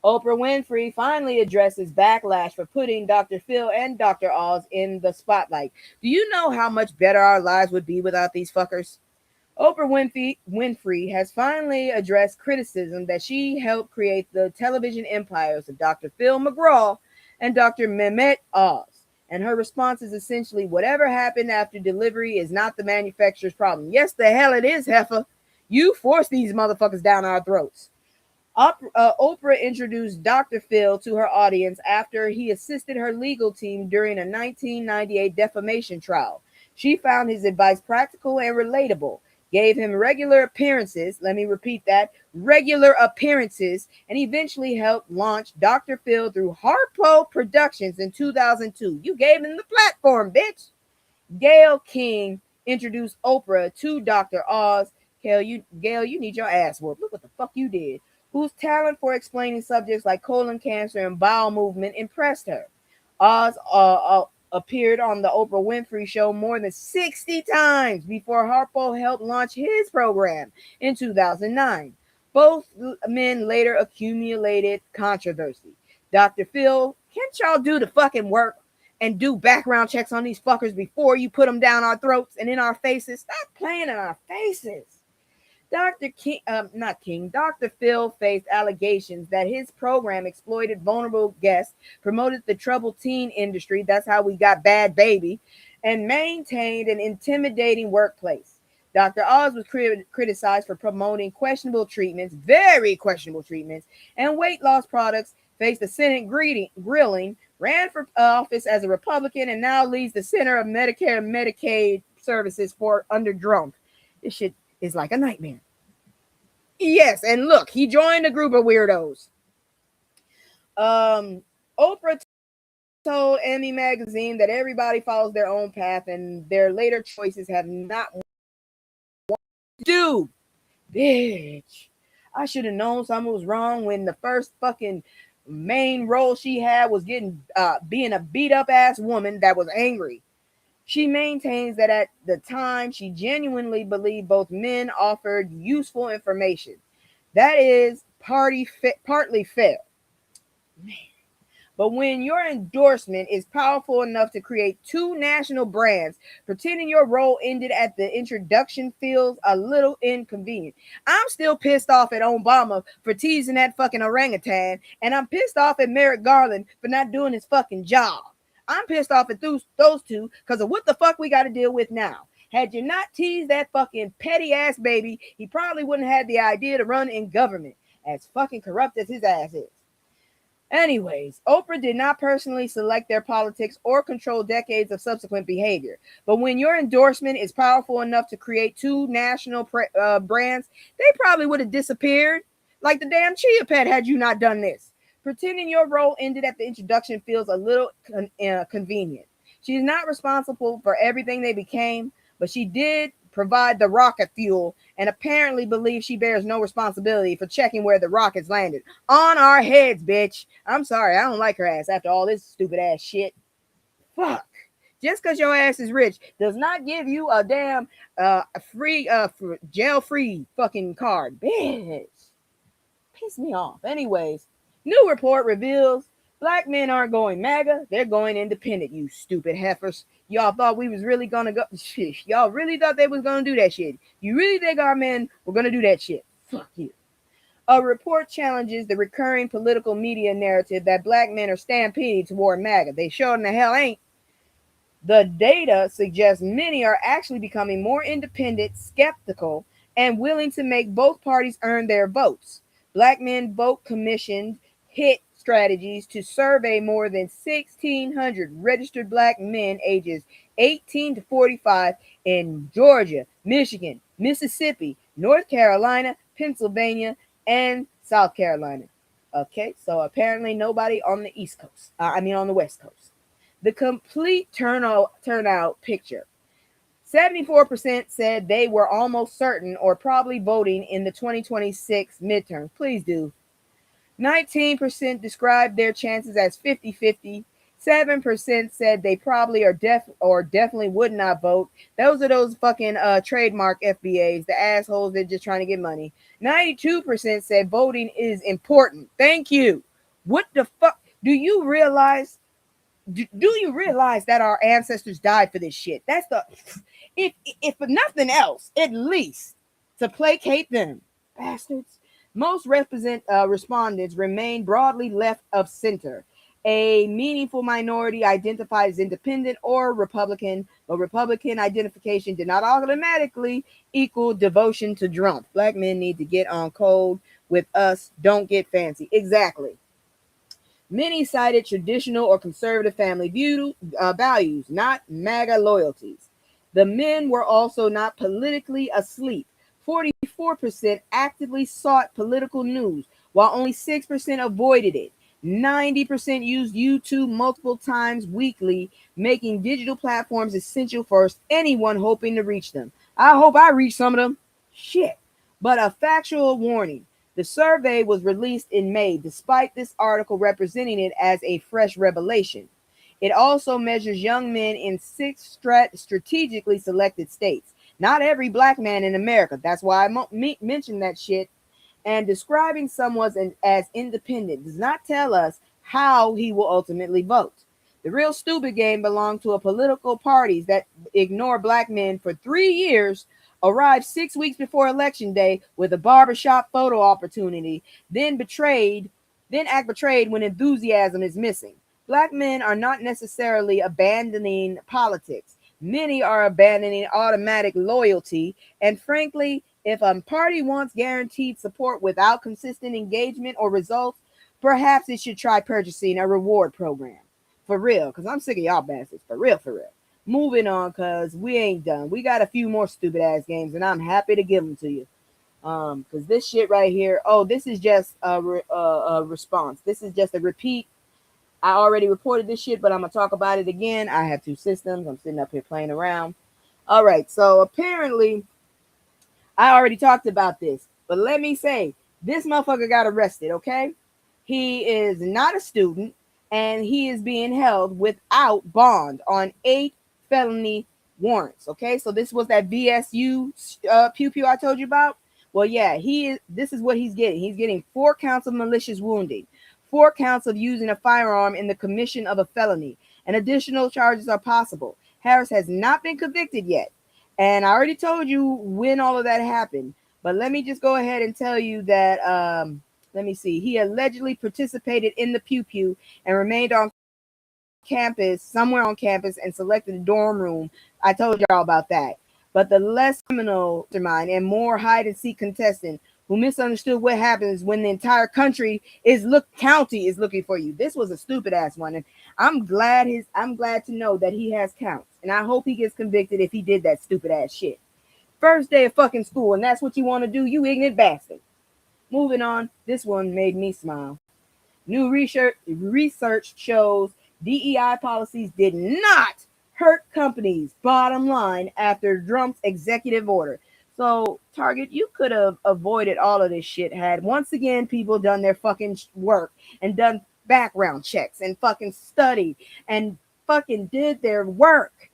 Oprah Winfrey finally addresses backlash for putting Dr. Phil and Dr. Oz in the spotlight. Do you know how much better our lives would be without these fuckers? Oprah Winfrey has finally addressed criticism that she helped create the television empires of Dr. Phil McGraw and Dr. Mehmet Oz. And her response is essentially whatever happened after delivery is not the manufacturer's problem. Yes, the hell it is, heifer. You forced these motherfuckers down our throats. Oprah introduced Dr. Phil to her audience after he assisted her legal team during a 1998 defamation trial. She found his advice practical and relatable, gave him regular appearances, let me repeat that, regular appearances, and eventually helped launch Dr. Phil through Harpo Productions in 2002. You gave him the platform, bitch. Gail King introduced Oprah to Dr. Oz. Gail, you need your ass whooped. Look what the fuck you did. Whose talent for explaining subjects like colon cancer and bowel movement impressed her. Oz appeared on the Oprah Winfrey Show more than 60 times before Harpo helped launch his program in 2009. Both men later accumulated controversy. Dr. Phil, can't y'all do the fucking work and do background checks on these fuckers before you put them down our throats and in our faces? Stop playing in our faces. Dr. Phil faced allegations that his program exploited vulnerable guests, promoted the troubled teen industry, that's how we got Bad Baby, and maintained an intimidating workplace. Dr. Oz was criticized for promoting questionable treatments, very questionable treatments, and weight loss products, faced the Senate grilling, ran for office as a Republican, and now leads the Center of Medicare and Medicaid Services for under Trump. This shit is like a nightmare. Yes, and look, he joined a group of weirdos. Oprah told Emmy magazine that everybody follows their own path and their later choices have not do. Bitch. I should have known something was wrong when the first fucking main role she had was getting being a beat up ass woman that was angry. She maintains that at the time she genuinely believed both men offered useful information. That is partly fair. But when your endorsement is powerful enough to create two national brands, pretending your role ended at the introduction feels a little inconvenient. I'm still pissed off at Obama for teasing that fucking orangutan, and I'm pissed off at Merrick Garland for not doing his fucking job. I'm pissed off at those two because of what the fuck we got to deal with now. Had you not teased that fucking petty ass baby, he probably wouldn't have had the idea to run in government, as fucking corrupt as his ass is. Anyways, Oprah did not personally select their politics or control decades of subsequent behavior. But when your endorsement is powerful enough to create two national brands, they probably would have disappeared like the damn Chia Pet had you not done this. Pretending your role ended at the introduction feels a little convenient. She's not responsible for everything they became, but she did provide the rocket fuel and apparently believes she bears no responsibility for checking where the rockets landed. On our heads, bitch. I'm sorry, I don't like her ass after all this stupid ass shit. Fuck. Just because your ass is rich does not give you a damn free jail free fucking card. Bitch. Piss me off. Anyways, new report reveals black men aren't going MAGA, they're going independent, you stupid heifers. Y'all thought we was really gonna go. Y'all really thought they was gonna do that shit. You really think our men were gonna do that shit? Fuck you. A report challenges the recurring political media narrative that black men are stampeding toward MAGA. They sure in the hell ain't. The data suggests many are actually becoming more independent, skeptical, and willing to make both parties earn their votes. Black Men Vote commissioned HIT strategies to survey more than 1,600 registered black men ages 18 to 45 in Georgia, Michigan, Mississippi, North Carolina, Pennsylvania, and South Carolina. Okay, so apparently nobody on the East Coast. On the West Coast. The complete turnout picture. 74% said they were almost certain or probably voting in the 2026 midterms. Please do. 19% described their chances as 50-50. 7% said they probably or definitely would not vote. Those are those fucking trademark FBAs, the assholes that are just trying to get money. 92% said voting is important. Thank you. What the fuck? Do you realize that our ancestors died for this shit? That's the if for nothing else, at least to placate them, bastards. Most respondents remain broadly left of center. A meaningful minority identified as independent or Republican, but Republican identification did not automatically equal devotion to Trump. Black men need to get on code with us. Don't get fancy. Exactly. Many cited traditional or conservative family values, not MAGA loyalties. The men were also not politically asleep. 44% actively sought political news, while only 6% avoided it. 90% used YouTube multiple times weekly, making digital platforms essential for anyone hoping to reach them. I hope I reach some of them. Shit. But a factual warning. The survey was released in May, despite this article representing it as a fresh revelation. It also measures young men in 6 strategically selected states. Not every black man in America. That's why I mentioned that shit. And describing someone as independent does not tell us how he will ultimately vote. The real stupid game belonged to a political parties that ignore black men for 3 years, arrived 6 weeks before election day with a barbershop photo opportunity, then act betrayed when enthusiasm is missing. Black men are not necessarily abandoning politics. Many are abandoning automatic loyalty. And frankly, if a party wants guaranteed support without consistent engagement or results, perhaps it should try purchasing a reward program. For real, because I'm sick of y'all bastards. For real, for real. Moving on, because we ain't done. We got a few more stupid ass games, and I'm happy to give them to you. Because this shit right here, oh, this is just a response. This is just a repeat. I already reported this shit, but I'm gonna talk about it again. I have two systems. I'm sitting up here playing around. All right, so apparently I already talked about this, but let me say this motherfucker got arrested. Okay, he is not a student, and he is being held without bond on 8 felony warrants. Okay, so this was that VSU pew pew I told you about. Well, yeah, he is. This is what he's getting. He's getting 4 counts of malicious wounding, 4 counts of using a firearm in the commission of a felony, and additional charges are possible. Harris has not been convicted yet. And I already told you when all of that happened. But let me just go ahead and tell you that, let me see, he allegedly participated in the pew pew and remained on campus, somewhere on campus, and selected a dorm room. I told y'all about that. But the less criminal mastermind and more hide and seek contestant who misunderstood what happens when the entire county is looking for you. This was a stupid ass one, and I'm glad to know that he has counts, and I hope he gets convicted if he did that stupid ass shit. First day of fucking school, and that's what you want to do, you ignorant bastard. Moving on, this one made me smile. New research shows DEI policies did not hurt companies' bottom line after Trump's executive order. So, Target, you could have avoided all of this shit had once again people done their fucking work and done background checks and fucking studied and fucking did their work.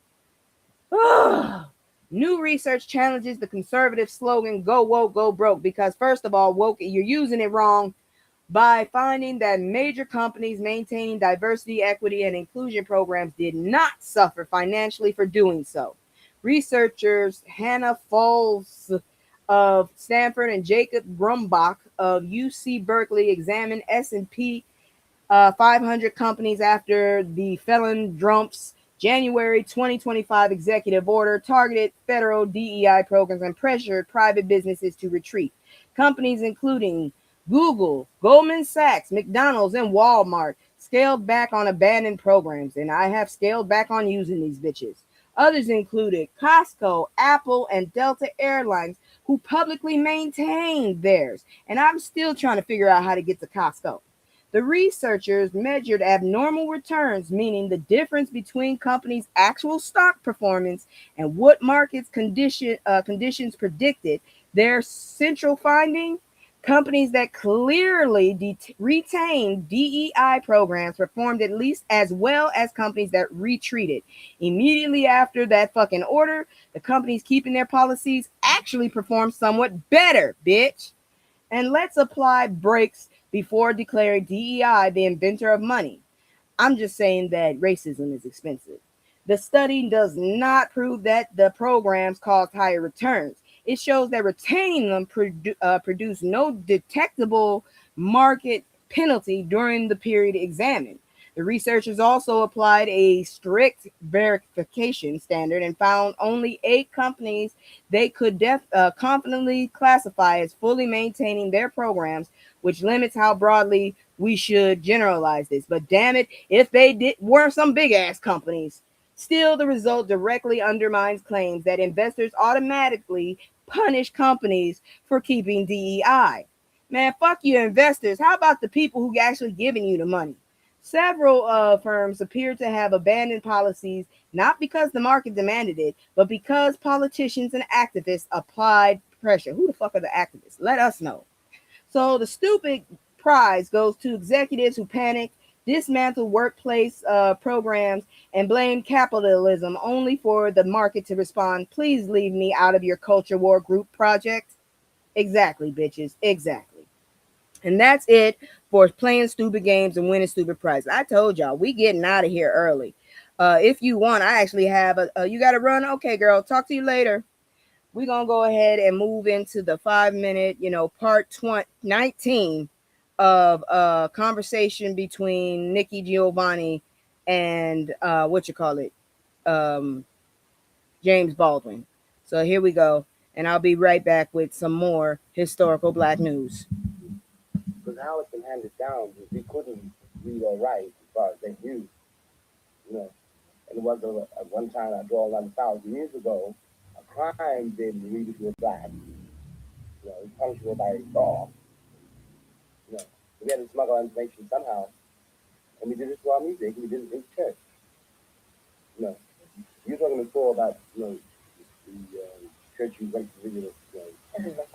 New research challenges the conservative slogan "Go woke, go broke" because first of all, woke, you're using it wrong by finding that major companies maintaining diversity, equity, and inclusion programs did not suffer financially for doing so. Researchers Hannah Falls of Stanford and Jacob Grumbach of UC Berkeley examined S&P 500 companies after the felon Trump's January 2025 executive order targeted federal DEI programs and pressured private businesses to retreat. Companies including Google, Goldman Sachs, McDonald's, and Walmart scaled back on abandoned programs, and I have scaled back on using these bitches. Others included Costco, Apple, and Delta Airlines, who publicly maintained theirs. And I'm still trying to figure out how to get to Costco. The researchers measured abnormal returns, meaning the difference between companies' actual stock performance and what conditions predicted. Their central finding: companies that clearly retained DEI programs performed at least as well as companies that retreated. Immediately after that fucking order, the companies keeping their policies actually performed somewhat better, bitch. And let's apply brakes before declaring DEI the inventor of money. I'm just saying that racism is expensive. The study does not prove that the programs caused higher returns. It shows that retaining them produced no detectable market penalty during the period examined. The researchers also applied a strict verification standard and found only 8 companies they could confidently classify as fully maintaining their programs, which limits how broadly we should generalize this. But damn it, if they were some big ass companies. Still, the result directly undermines claims that investors automatically punish companies for keeping DEI. Man, fuck you, investors. How about the people who actually giving you the money? Several firms appear to have abandoned policies not because the market demanded it, but because politicians and activists applied pressure. Who the fuck are the activists? Let us know. So the stupid prize goes to executives who panicked, dismantled workplace programs, and blamed capitalism only for the market to respond. Please leave me out of your culture war group project. Exactly, bitches. Exactly. And that's it for playing stupid games and winning stupid prizes. I told y'all, we getting out of here early. If you want, I actually have you got to run. Okay, girl. Talk to you later. We're going to go ahead and move into the 5 minute, part 19 of conversation between Nikki Giovanni and what you call it, um, James Baldwin. So here we go, and I'll be right back with some more historical black news. Because how it's been handed down is they couldn't read or write as far as they knew, you know. And it was at one time, I draw 1,000 years ago, a crime being to read if you were black. You know, it's punishable by law. You know, we had to smuggle information somehow, and we did it through our music, and we did it in church. You know, you were talking before about, the church you went to visit.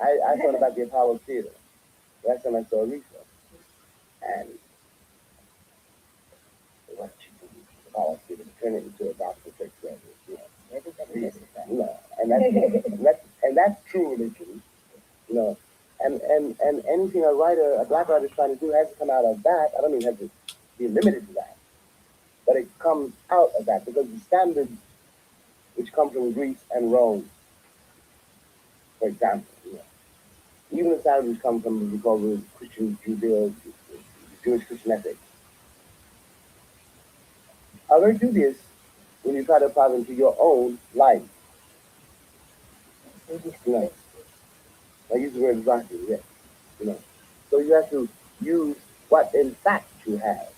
I thought about the Apollo Theater. Last time I saw Aretha, and what she did with the Apollo Theater, turn it into a gospel church service. And that's true religion. You know, and anything a black writer is trying to do has to come out of that. I don't mean it has to be limited to that, but it comes out of that because the standards which come from Greece and Rome, for example, even the standards which come from what we call the Christian Judeo, Jewish Christian ethics, are very dubious when you try to apply them to your own life. You know, I use the word exactly, yes. You know, so you have to use what in fact you have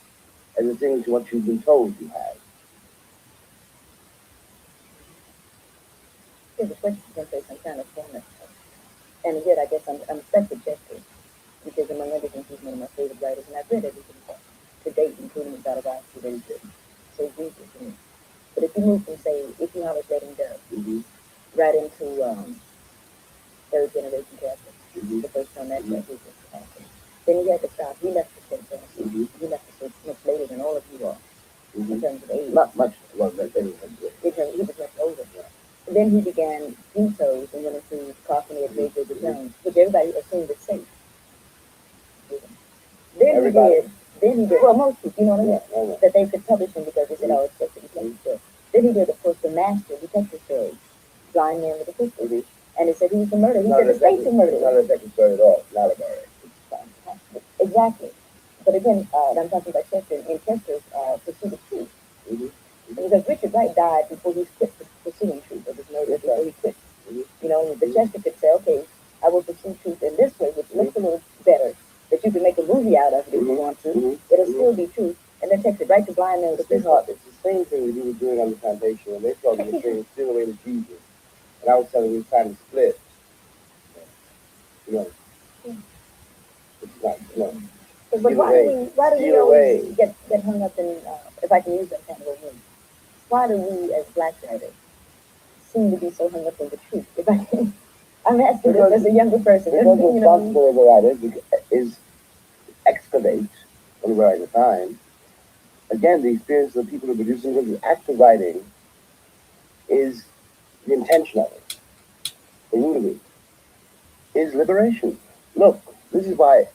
as distinguished from what you've been told you have. Yeah, the question is going to say some kind of format. And yet, I guess I'm stuck with Jeffrey, because among other things, he's one of my favorite writers, and I've read everything to date, including his autobiography that he's written. So it's easy to me. But if you move from, say, If You Always Letting Go, right into third generation Catholic, the first time that Catholic was Catholic, then he had to stop. He left the state Tennessee. He left the state much later than all of you are, in terms of age. Not much. Well, he was much older. And then he began vetoes and went into Coffee at J.J. Jones, which everybody assumed was safe. Then he did, well, most people, you know what I mean? That they could publish him because they said, oh, it's just a detective story. Then he did, of course, the master detective story, Blind Man with a Pistol. And he said he was the murderer. He said the state's a murderer. Not a detective story at all. Not a murder. Exactly. But again, I'm talking about Chester, in Chester's Pursuit of Truth. Because Richard Wright died before he quit pursuing truth, or was murdered before he quit. You know, the Chester could say, okay, I will pursue truth in this way, which looks a little better, that you can make a movie out of it if you want to. It'll still be truth. And then takes it right to Blind Man with a Pistol. It's the same thing that he was doing on the plantation when they told him to bring still away to Jesus. And I was telling him he was trying to split. You know. It's not, you know. But why do we always get hung up in, if I can use that kind of a word, why do we as black writers seem to be so hung up in the truth? If I can, I'm asking this as a younger person. Because the responsibility of the writer is excavate, when we write a time, again, the experience of the people who are producing the act of writing is the intention of it, the root of it, is liberation. Look, this is why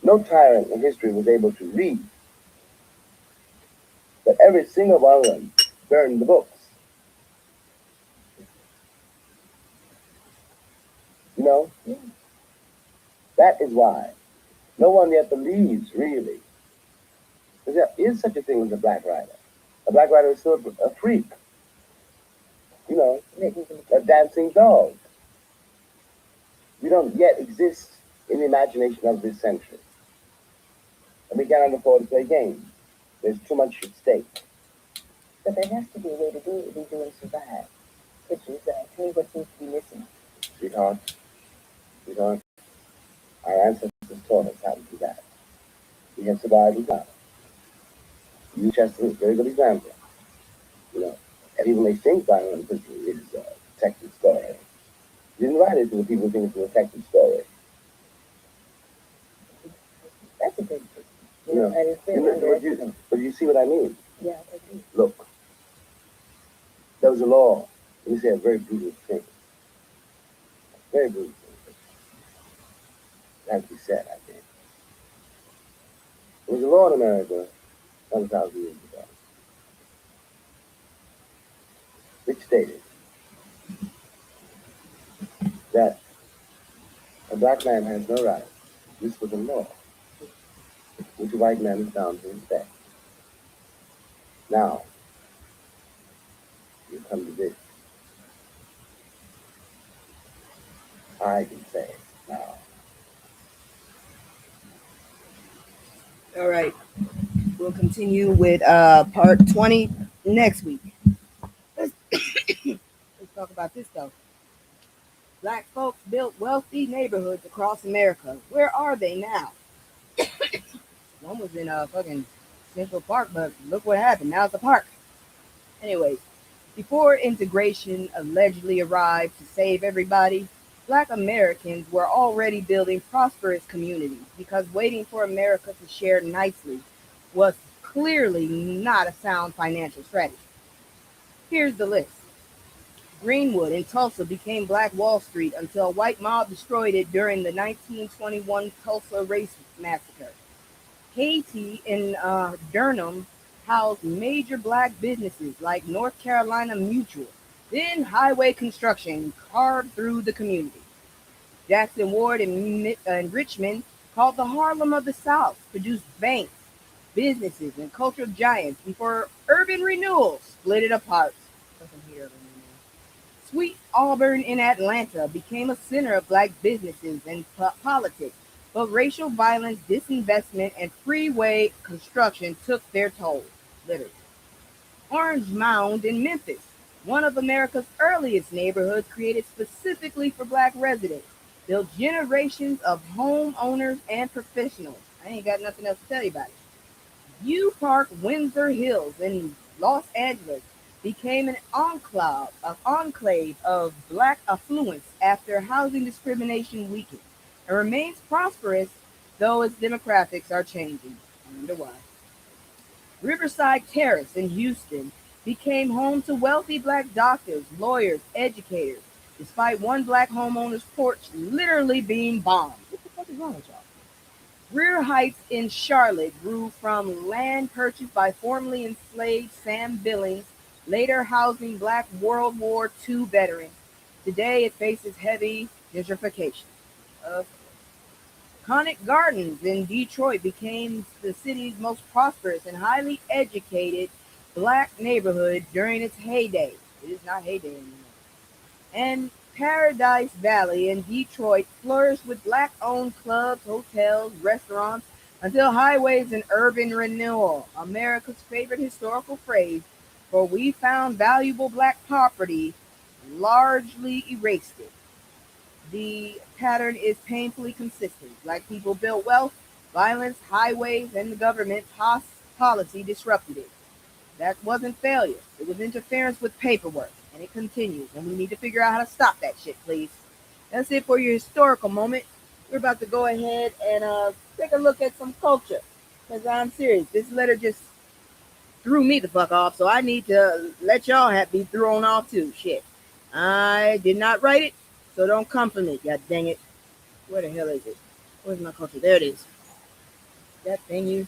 no tyrant in history was able to read, but every single one of them burned the books. You know? Yeah. That is why no one yet believes, really, that there is such a thing as a black writer. A black writer is still a freak. You know, a dancing dog. We don't yet exist in the imagination of this century. And we cannot afford to play games. There's too much at stake. But there has to be a way to do it, we do and survive, which is, to me, what seems to be missing. Sweetheart, our ancestors taught us how to do that. We have survived and now. You Chester is a very good example. You know, and people may think Zohran Mamdani is a detective story. You didn't write it to the people who think it's a detective story. That's a good thing. You know, and it's been but you see what I mean? Yeah, I agree. Look, there was a law. Let me say a very brutal thing. Very brutal thing. It has to be said, I think. There was a law in America 1,000 years ago, which stated that a black man has no right. This was a law, which a white man is bound to respect. Now, you come to this. I can say now. All right. We'll continue with part 20 next week. Let's, let's talk about this though. Black folks built wealthy neighborhoods across America. Where are they now? One was in fucking Central Park, but look what happened. Now it's a park. Anyways, before integration allegedly arrived to save everybody, Black Americans were already building prosperous communities because waiting for America to share nicely was clearly not a sound financial strategy. Here's the list. Greenwood in Tulsa became Black Wall Street until a white mob destroyed it during the 1921 Tulsa Race Massacre. Haiti in Durham housed major black businesses like North Carolina Mutual. Then highway construction carved through the community. Jackson Ward in Richmond, called the Harlem of the South, produced banks, businesses, and cultural giants before urban renewal split it apart. Sweet Auburn in Atlanta became a center of black businesses and politics, but racial violence, disinvestment, and freeway construction took their toll, literally. Orange Mound in Memphis, one of America's earliest neighborhoods created specifically for black residents, built generations of homeowners and professionals. I ain't got nothing else to tell you about it. U Park Windsor Hills in Los Angeles became an enclave of black affluence after housing discrimination weakened, and remains prosperous though its demographics are changing. I wonder why. Riverside Terrace in Houston became home to wealthy black doctors, lawyers, educators, despite one black homeowner's porch literally being bombed. What the fuck is wrong with y'all? Greer Heights in Charlotte grew from land purchased by formerly enslaved Sam Billings, later housing black World War II veterans. Today it faces heavy gentrification. Uh, Conant Gardens in Detroit became the city's most prosperous and highly educated black neighborhood during its heyday. It is not heyday anymore. And Paradise Valley in Detroit flourished with black owned clubs, hotels, restaurants until highways and urban renewal, America's favorite historical phrase, for we found valuable black property, largely erased it. The pattern is painfully consistent. Black people built wealth, violence, highways, and the government policy disrupted it. That wasn't failure. It was interference with paperwork. And it continues. And we need to figure out how to stop that shit, please. That's it for your historical moment. We're about to go ahead and take a look at some culture. Because I'm serious. This letter just threw me the fuck off. So I need to let y'all be thrown off too. Shit. I did not write it. So don't come for me. God dang it. Where the hell is it? Where's my culture? There it is. That thing you.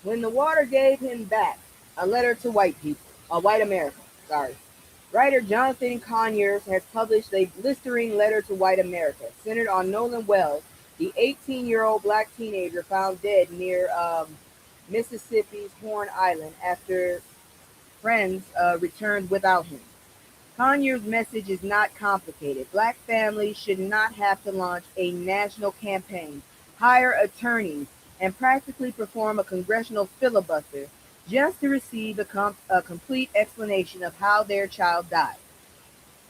When the water gave him back, a letter to white people, white America, sorry. Writer Jonathan Conyers has published a blistering letter to white America, centered on Nolan Wells, the 18-year-old black teenager found dead near Mississippi's Horn Island after friends returned without him. Conyers' message is not complicated. Black families should not have to launch a national campaign, hire attorneys, and practically perform a congressional filibuster just to receive a complete explanation of how their child died.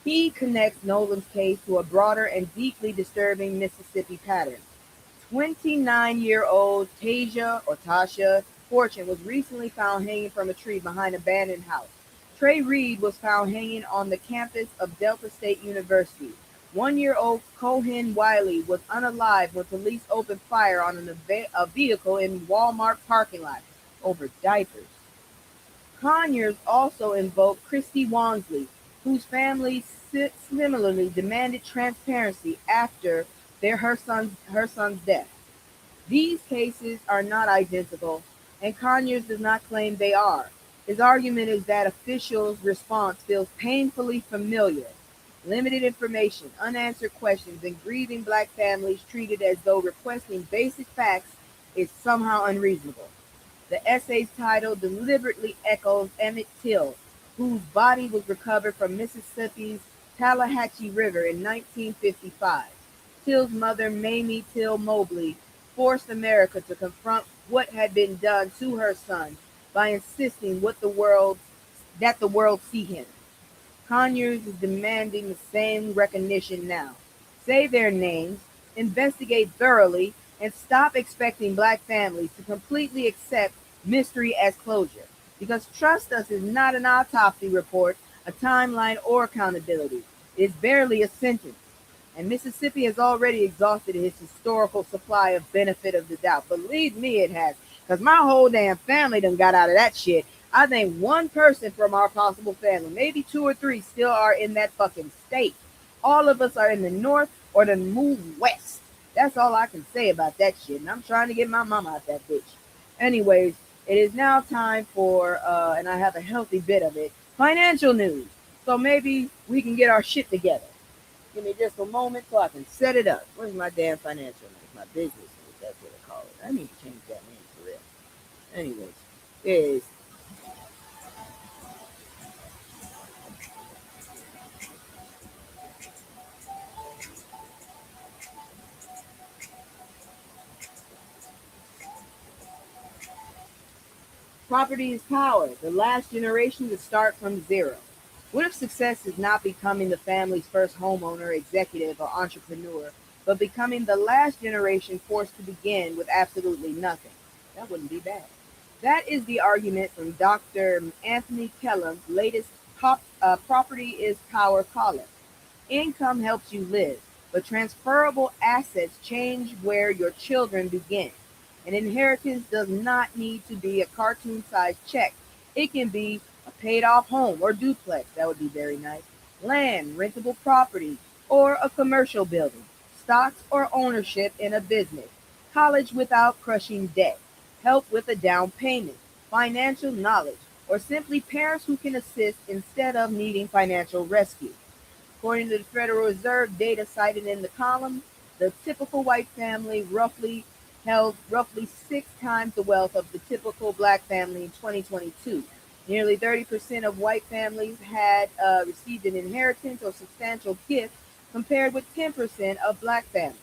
He connects Nolan's case to a broader and deeply disturbing Mississippi pattern. 29-year-old Tasia Fortune was recently found hanging from a tree behind an abandoned house. Trey Reed was found hanging on the campus of Delta State University. 1-year-old Cohen Wiley was unalive when police opened fire on a vehicle in Walmart parking lot over diapers. Conyers also invoked Christy Wansley, whose family similarly demanded transparency after her son's death. These cases are not identical, and Conyers does not claim they are. His argument is that officials' response feels painfully familiar. Limited information, unanswered questions, and grieving black families treated as though requesting basic facts is somehow unreasonable. The essay's title deliberately echoes Emmett Till, whose body was recovered from Mississippi's Tallahatchie River in 1955. Till's mother, Mamie Till Mobley, forced America to confront what had been done to her son by insisting that the world see him. Conyers is demanding the same recognition now. Say their names, investigate thoroughly, and stop expecting black families to completely accept mystery as closure. Because trust us is not an autopsy report, a timeline, or accountability. It's barely a sentence. And Mississippi has already exhausted its historical supply of benefit of the doubt. Believe me, it has. Because my whole damn family done got out of that shit. I think one person from our possible family, maybe two or three, still are in that fucking state. All of us are in the north or the move west. That's all I can say about that shit. And I'm trying to get my mama out that bitch. Anyways, it is now time for, and I have a healthy bit of it, financial news. So maybe we can get our shit together. Give me just a moment so I can set it up. Where's my damn financial news? My business news, that's what I call it. I need to change that name for real. Anyways, it is property is power, the last generation to start from zero. What if success is not becoming the family's first homeowner, executive, or entrepreneur, but becoming the last generation forced to begin with absolutely nothing? That wouldn't be bad. That is the argument from Dr. Anthony Kellum's latest Property is Power column. Income helps you live, but transferable assets change where your children begin. An inheritance does not need to be a cartoon sized check. It can be a paid off home or duplex, that would be very nice, land, rentable property, or a commercial building, stocks or ownership in a business, college without crushing debt, help with a down payment, financial knowledge, or simply parents who can assist instead of needing financial rescue. According to the Federal Reserve data cited in the column, the typical white family roughly held roughly 6 times the wealth of the typical black family in 2022. Nearly 30% of white families had received an inheritance or substantial gift, compared with 10% of black families,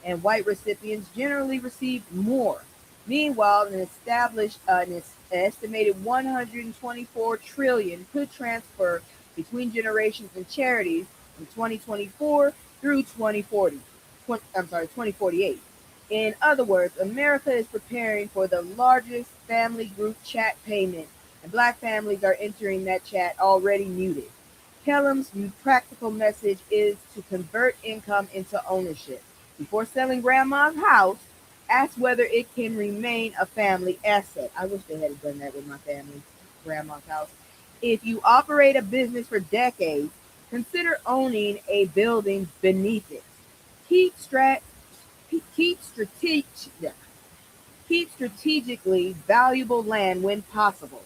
and white recipients generally received more. Meanwhile, an estimated 124 trillion could transfer between generations and charities from 2024 through 2040. I'm sorry, 2048. In other words, America is preparing for the largest family group chat payment, and black families are entering that chat already muted. Kellum's practical message is to convert income into ownership. Before selling grandma's house, ask whether it can remain a family asset. I wish they had done that with my family, grandma's house. If you operate a business for decades, consider owning a building beneath it. Keep strat- keep strategic Keep strategically valuable land when possible.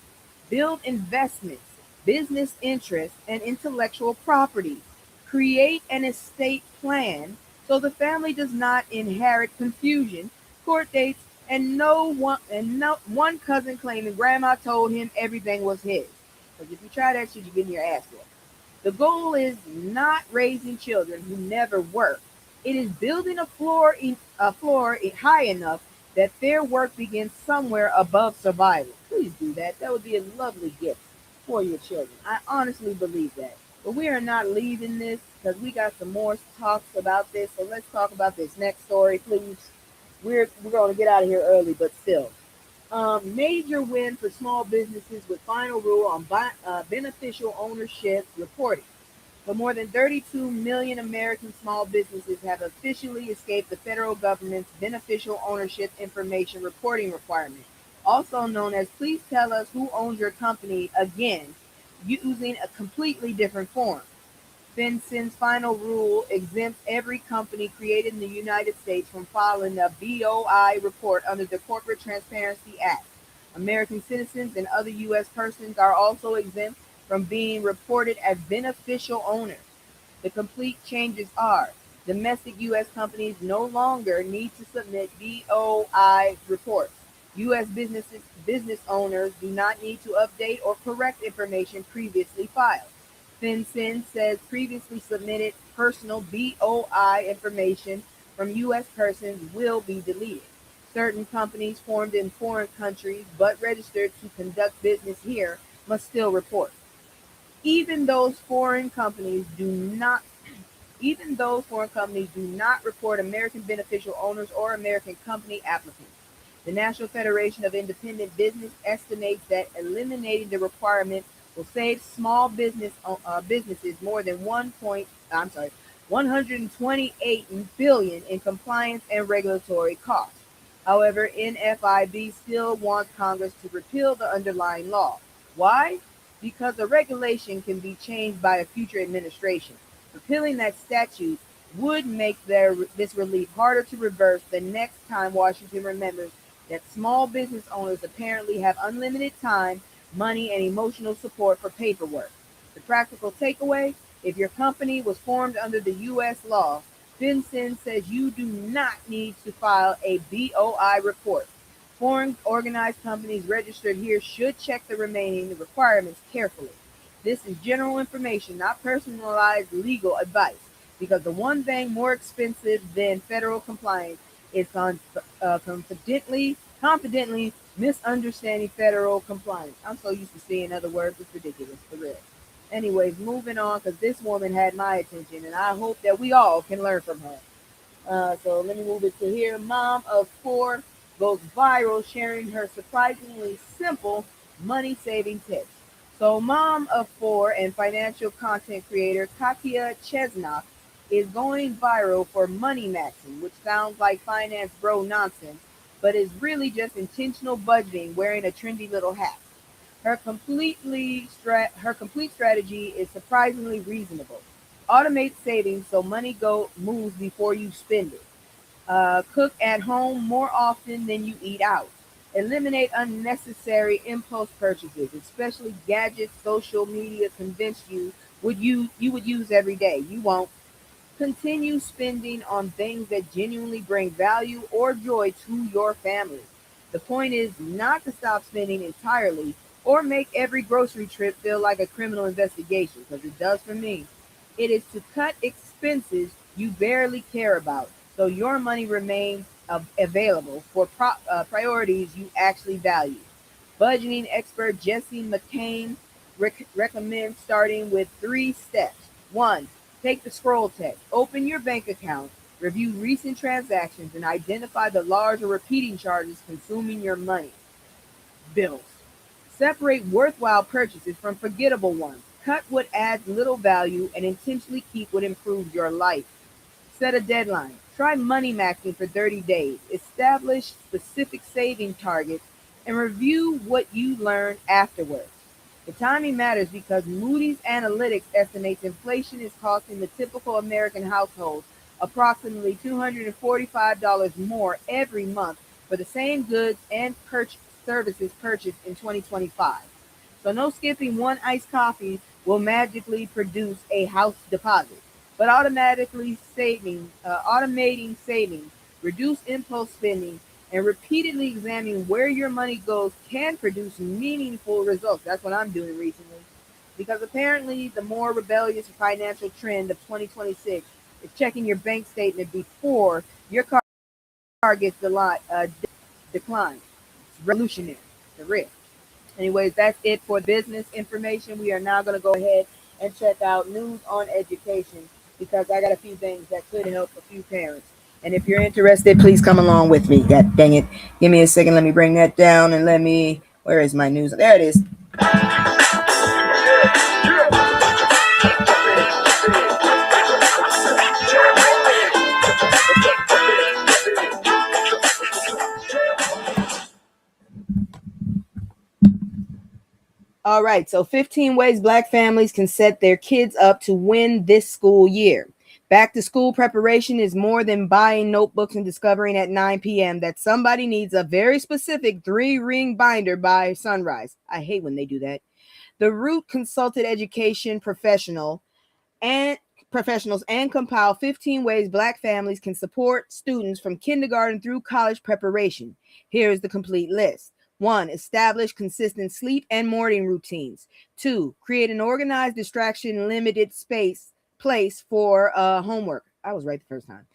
Build investments, business interests, and intellectual property. Create an estate plan so the family does not inherit confusion, court dates, and no one cousin claiming grandma told him everything was his. Because if you try that shit, you're getting your ass whooped. The goal is not raising children who never work. It is building a floor high enough that their work begins somewhere above survival. Please do that. That would be a lovely gift for your children. I honestly believe that. But we are not leaving this because we got some more talks about this. So let's talk about this next story, please. We're going to get out of here early, but still. Major win for small businesses with final rule on beneficial ownership reporting. But more than 32 million American small businesses have officially escaped the federal government's beneficial ownership information reporting requirement, also known as Please Tell Us Who Owns Your Company Again, using a completely different form. FinCEN's final rule exempts every company created in the United States from filing a BOI report under the Corporate Transparency Act. American citizens and other U.S. persons are also exempt from being reported as beneficial owners. The complete changes are domestic U.S. companies no longer need to submit BOI reports. U.S. business owners do not need to update or correct information previously filed. FinCEN says previously submitted personal BOI information from U.S. persons will be deleted. Certain companies formed in foreign countries but registered to conduct business here must still report. Even those foreign companies do not Even those foreign companies do not report American beneficial owners or American company applicants. The National Federation of Independent Business estimates that eliminating the requirement will save small businesses more than 128 billion in compliance and regulatory costs. However, NFIB still wants Congress to repeal the underlying law. Why? Because the regulation can be changed by a future administration. Repealing that statute would make this relief harder to reverse the next time Washington remembers that small business owners apparently have unlimited time, money, and emotional support for paperwork. The practical takeaway: if your company was formed under the U.S. law, FinCEN says you do not need to file a BOI report. Foreign organized companies registered here should check the remaining requirements carefully. This is general information, not personalized legal advice, because the one thing more expensive than federal compliance is confidently misunderstanding federal compliance. I'm so used to seeing other words, it's ridiculous, for real. Anyways, moving on, because this woman had my attention, and I hope that we all can learn from her. So let me move it to here. Mom of four goes viral sharing her surprisingly simple money saving tips. So, mom of four and financial content creator Katia Chesnock is going viral for money maxing, which sounds like finance bro nonsense, but is really just intentional budgeting wearing a trendy little hat. Her complete strategy is surprisingly reasonable. Automate savings so money go moves before you spend it. Cook at home more often than you eat out. Eliminate unnecessary impulse purchases, especially gadgets social media convinced you would use every day. You won't. Continue spending on things that genuinely bring value or joy to your family. The point is not to stop spending entirely or make every grocery trip feel like a criminal investigation, because it does for me. It is to cut expenses you barely care about so your money remains available for priorities you actually value. Budgeting expert Jesse McCain recommends starting with 3 steps. One, take the scroll test. Open your bank account, review recent transactions, and identify the large or repeating charges consuming your money. Bills. Separate worthwhile purchases from forgettable ones. Cut what adds little value and intentionally keep what improves your life. Set a deadline. Try money maxing for 30 days. Establish specific saving targets and review what you learn afterwards. The timing matters because Moody's Analytics estimates inflation is costing the typical American household approximately $245 more every month for the same goods and services purchased in 2025. So no skipping one iced coffee will magically produce a house deposit, but automating savings, reduce impulse spending, and repeatedly examining where your money goes can produce meaningful results. That's what I'm doing recently. Because apparently, the more rebellious financial trend of 2026 is checking your bank statement before your car gets declined. It's revolutionary. The real. Anyways, that's it for business information. We are now going to go ahead and check out news on education because I got a few things that could help a few parents. And if you're interested, please come along with me. God dang it. Give me a second. Let me bring that down and where is my news? There it is. All right, so 15 ways Black families can set their kids up to win this school year. Back to school preparation is more than buying notebooks and discovering at 9 p.m. that somebody needs a very specific 3-ring binder by sunrise. I hate when they do that. The Root consulted education professional and professionals and compile 15 ways Black families can support students from kindergarten through college preparation. Here is the complete list. 1. Establish consistent sleep and morning routines. 2. Create an organized, distraction limited place for homework. I was right the first time.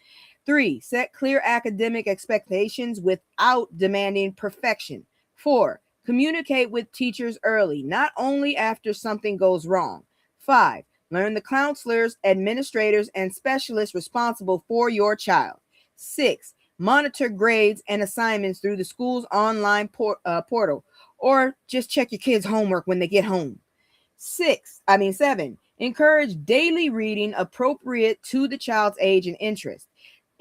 3. Set clear academic expectations without demanding perfection. 4. Communicate with teachers early, not only after something goes wrong. 5. Learn the counselors, administrators, and specialists responsible for your child. 6. Monitor grades and assignments through the school's online portal, or just check your kids' homework when they get home. 7. Encourage daily reading appropriate to the child's age and interest.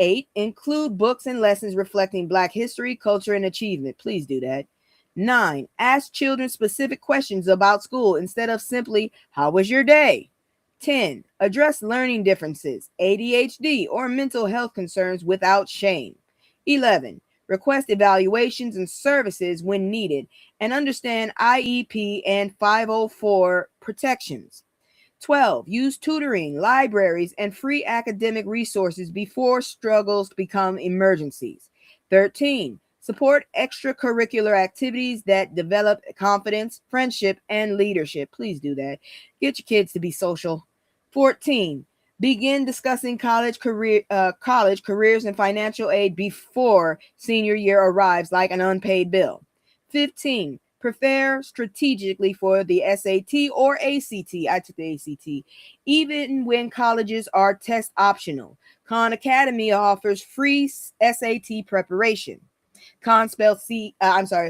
8. Include books and lessons reflecting Black history, culture, and achievement. Please do that. 9. Ask children specific questions about school instead of simply, "How was your day?" 10. Address learning differences, ADHD, or mental health concerns without shame. 11. Request evaluations and services when needed, and understand IEP and 504 protections. 12. Use tutoring, libraries, and free academic resources before struggles become emergencies. 13. Support extracurricular activities that develop confidence, friendship, and leadership. Please do that. Get your kids to be social. 14. Begin discussing college careers, and financial aid before senior year arrives, like an unpaid bill. 15. Prepare strategically for the SAT or ACT. I took the ACT. Even when colleges are test optional, Khan Academy offers free SAT preparation. Khan spelled KHAN,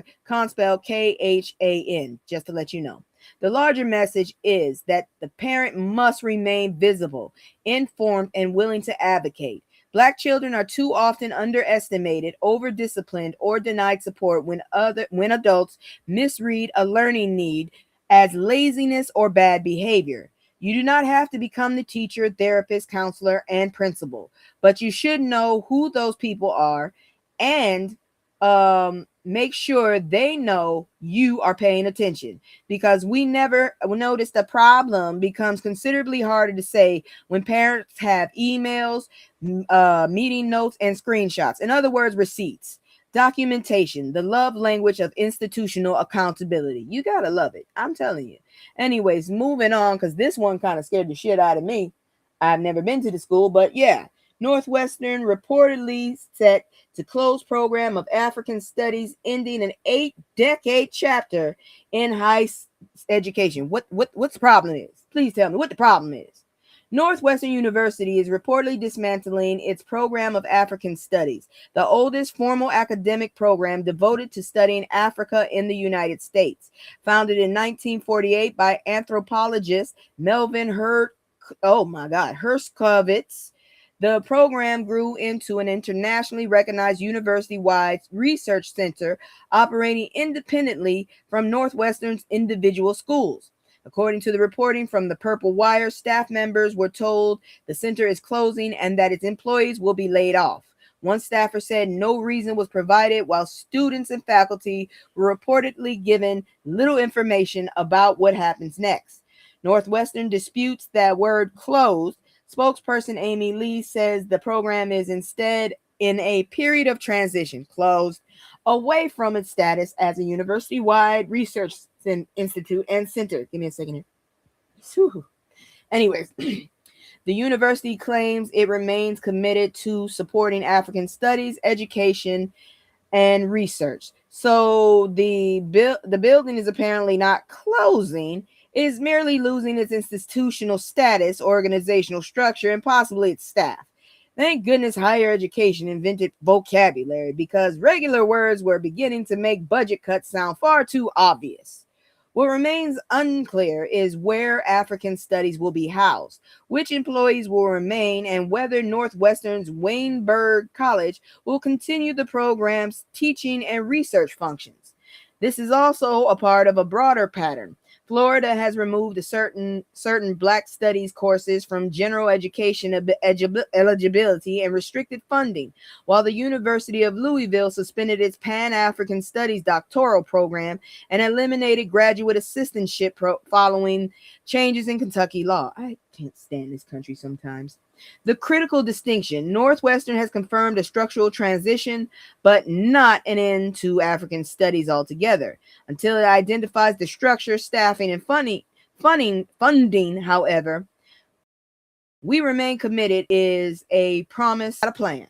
just to let you know. The larger message is that the parent must remain visible, informed, and willing to advocate. Black children are too often underestimated, over-disciplined, or denied support when adults misread a learning need as laziness or bad behavior. You do not have to become the teacher, therapist, counselor, and principal, but you should know who those people are and make sure they know you are paying attention, because we never notice the problem becomes considerably harder to say when parents have emails, meeting notes, and screenshots. In other words, receipts. Documentation, the love language of institutional accountability. You gotta love it. I'm telling you. Anyways, moving on, because this one kind of scared the shit out of me. I've never been to the school, but yeah. Northwestern reportedly set to close program of African Studies, ending an 8-decade chapter in high education. What's the problem is? Please tell me what the problem is. Northwestern University is reportedly dismantling its program of African Studies, the oldest formal academic program devoted to studying Africa in the United States. Founded in 1948 by anthropologist Melvin Herskovitz, the program grew into an internationally recognized university-wide research center operating independently from Northwestern's individual schools. According to the reporting from the Purple Wire, staff members were told the center is closing and that its employees will be laid off. One staffer said no reason was provided, while students and faculty were reportedly given little information about what happens next. Northwestern disputes that word closed. Spokesperson Amy Lee says the program is instead in a period of transition, closed, away from its status as a university-wide research institute and center. Give me a second here. Whew. Anyways, the university claims it remains committed to supporting African studies, education, and research. So the building is apparently not closing. It is merely losing its institutional status, organizational structure, and possibly its staff. Thank goodness higher education invented vocabulary, because regular words were beginning to make budget cuts sound far too obvious. What remains unclear is where African studies will be housed, which employees will remain, and whether Northwestern's Wayneburg College will continue the program's teaching and research functions. This is also a part of a broader pattern. Florida has removed certain Black studies courses from general education eligibility and restricted funding, while the University of Louisville suspended its Pan-African Studies doctoral program and eliminated graduate assistantship following changes in Kentucky law. I can't stand this country sometimes. The critical distinction: Northwestern has confirmed a structural transition, but not an end to African studies altogether. Until it identifies the structure, staffing, and funding, however, we remain committed is a promise, not a plan.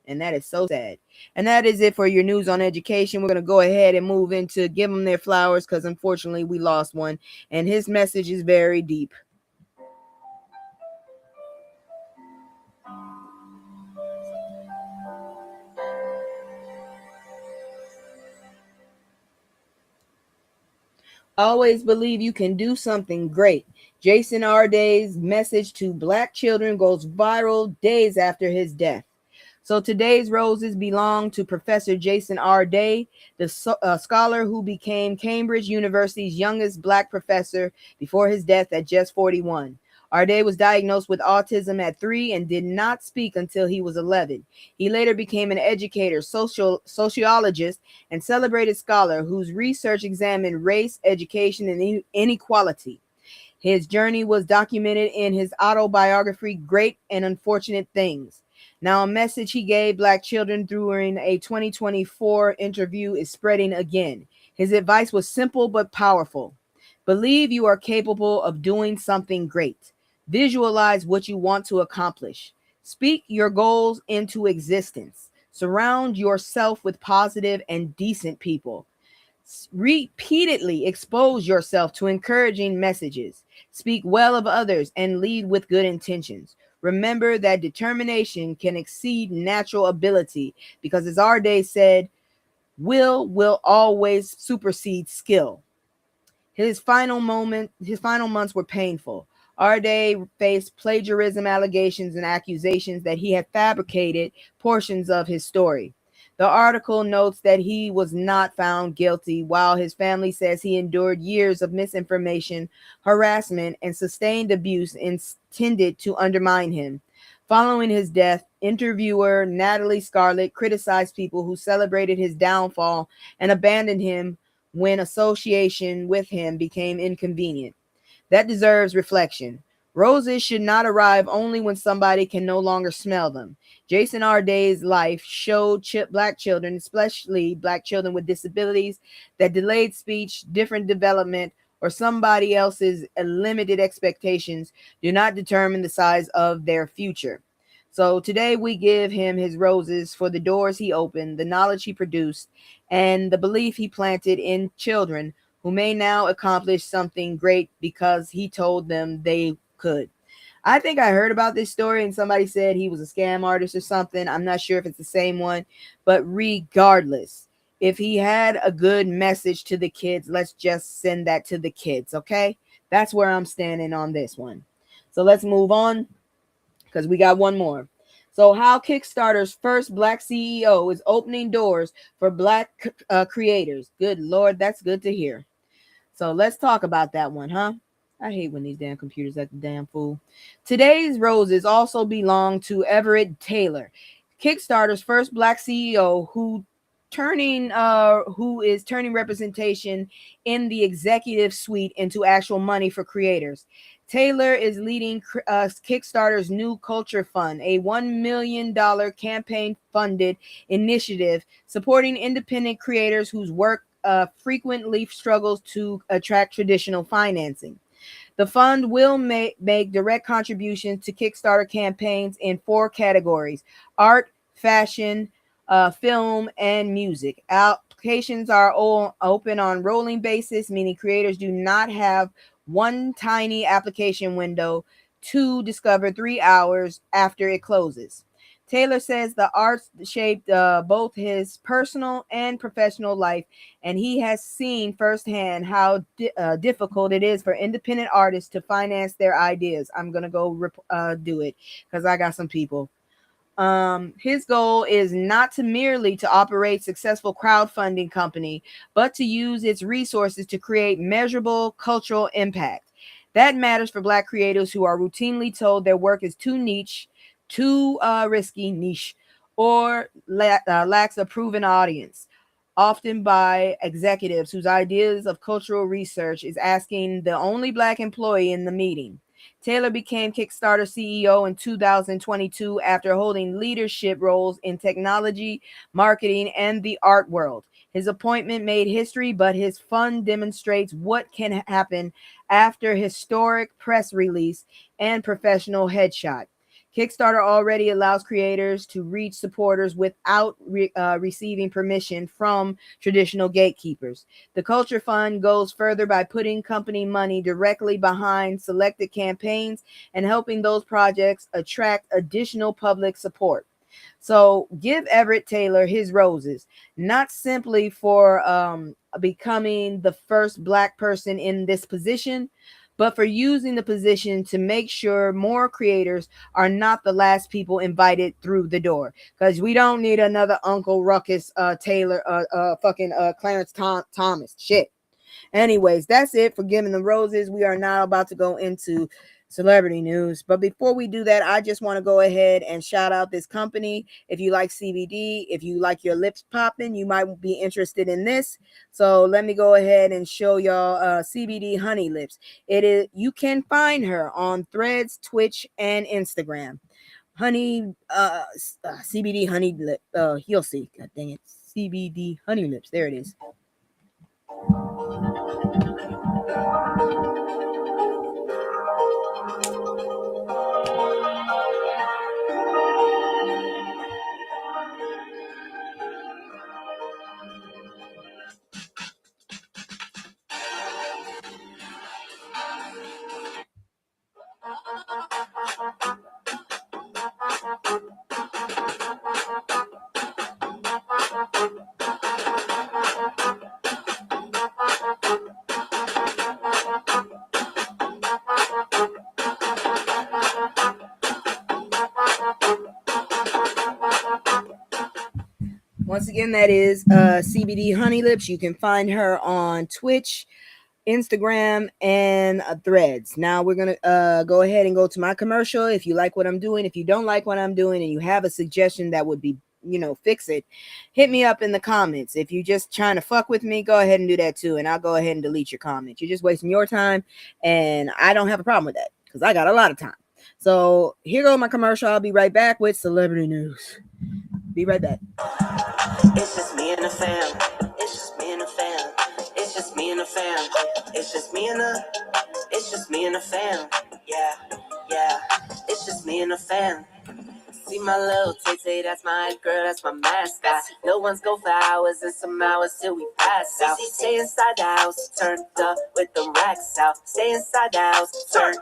And that is so sad. And that is it for your news on education. We're going to go ahead and move into give them their flowers because unfortunately we lost one. And his message is very deep. Always believe you can do something great. Jason Arday's message to Black children goes viral days after his death. So today's roses belong to Professor Jason R. Day, the scholar who became Cambridge University's youngest Black professor before his death at just 41. R. Day was diagnosed with autism at 3 and did not speak until he was 11. He later became an educator, sociologist, and celebrated scholar whose research examined race, education, and inequality. His journey was documented in his autobiography, Great and Unfortunate Things. Now, a message he gave Black children during a 2024 interview is spreading again. His advice was simple but powerful. Believe you are capable of doing something great. Visualize what you want to accomplish. Speak your goals into existence. Surround yourself with positive and decent people. Repeatedly expose yourself to encouraging messages. Speak well of others and lead with good intentions. Remember that determination can exceed natural ability because, as our day said, will always supersede skill. His final months were painful. Arday faced plagiarism allegations and accusations that he had fabricated portions of his story. The article notes that he was not found guilty, while his family says he endured years of misinformation, harassment, and sustained abuse intended to undermine him. Following his death, interviewer Natalie Scarlett criticized people who celebrated his downfall and abandoned him when association with him became inconvenient. That deserves reflection. Roses should not arrive only when somebody can no longer smell them. Jason R. Day's life showed Black children, especially Black children with disabilities, that delayed speech, different development, or somebody else's limited expectations do not determine the size of their future. So today we give him his roses for the doors he opened, the knowledge he produced, and the belief he planted in children who may now accomplish something great because he told them they could. I think I heard about this story and somebody said he was a scam artist or something. I'm not sure if it's the same one, but regardless, if he had a good message to the kids, let's just send that to the kids, okay? That's where I'm standing on this one. So let's move on because we got one more. So how Kickstarter's first Black CEO is opening doors for Black creators. Good Lord, that's good to hear. So let's talk about that one, huh? I hate when these damn computers act the damn fool. Today's roses also belong to Everett Taylor, Kickstarter's first Black CEO who is turning representation in the executive suite into actual money for creators. Taylor is leading Kickstarter's New Culture Fund, a $1 million campaign-funded initiative supporting independent creators whose work frequently struggles to attract traditional financing. The fund will make direct contributions to Kickstarter campaigns in 4 categories: art, fashion, film, and music. Applications are all open on rolling basis, meaning creators do not have one tiny application window to discover 3 hours after it closes. Taylor says the arts shaped both his personal and professional life, and he has seen firsthand how difficult it is for independent artists to finance their ideas. I'm going to go do it because I got some people. His goal is not to merely to operate successful crowdfunding company, but to use its resources to create measurable cultural impact. That matters for Black creators who are routinely told their work is too niche, too niche, or lacks a proven audience, often by executives whose ideas of cultural research is asking the only Black employee in the meeting. Taylor became Kickstarter CEO in 2022 after holding leadership roles in technology, marketing, and the art world. His appointment made history, but his fund demonstrates what can happen after historic press release and professional headshot. Kickstarter already allows creators to reach supporters without receiving permission from traditional gatekeepers. The Culture Fund goes further by putting company money directly behind selected campaigns and helping those projects attract additional public support. So give Everett Taylor his roses, not simply for becoming the first Black person in this position, but for using the position to make sure more creators are not the last people invited through the door. Because we don't need another Uncle Ruckus Taylor, Clarence Thomas. Shit. Anyways, that's it for giving the roses. We are now about to go into celebrity news. But before we do that, I just want to go ahead and shout out this company. If you like CBD, if you like your lips popping, you might be interested in this. So let me go ahead and show y'all CBD Honey Lips. It is, you can find her on Threads, Twitch, and Instagram. CBD Honey Lip. You'll see. God dang it. CBD Honey Lips. There it is. Once again, that is CBD Honey Lips. You can find her on Twitch, Instagram, and Threads. Now we're going to go ahead and go to my commercial. If you like what I'm doing, if you don't like what I'm doing, and you have a suggestion that would be, fix it, hit me up in the comments. If you're just trying to fuck with me, go ahead and do that too, and I'll go ahead and delete your comment. You're just wasting your time, and I don't have a problem with that because I got a lot of time. So here goes my commercial. I'll be right back with celebrity news. Be right back. It's just me and the fam. It's just me and the fam. It's just me and the fam. It's just me and the. It's just me and the fam. Yeah, yeah. It's just me and the fam. See my little Tay, that's my girl, that's my mascot. No one's go for hours and some hours till we pass out. Stay inside the house, turned up with the racks out. Stay inside the house, turn.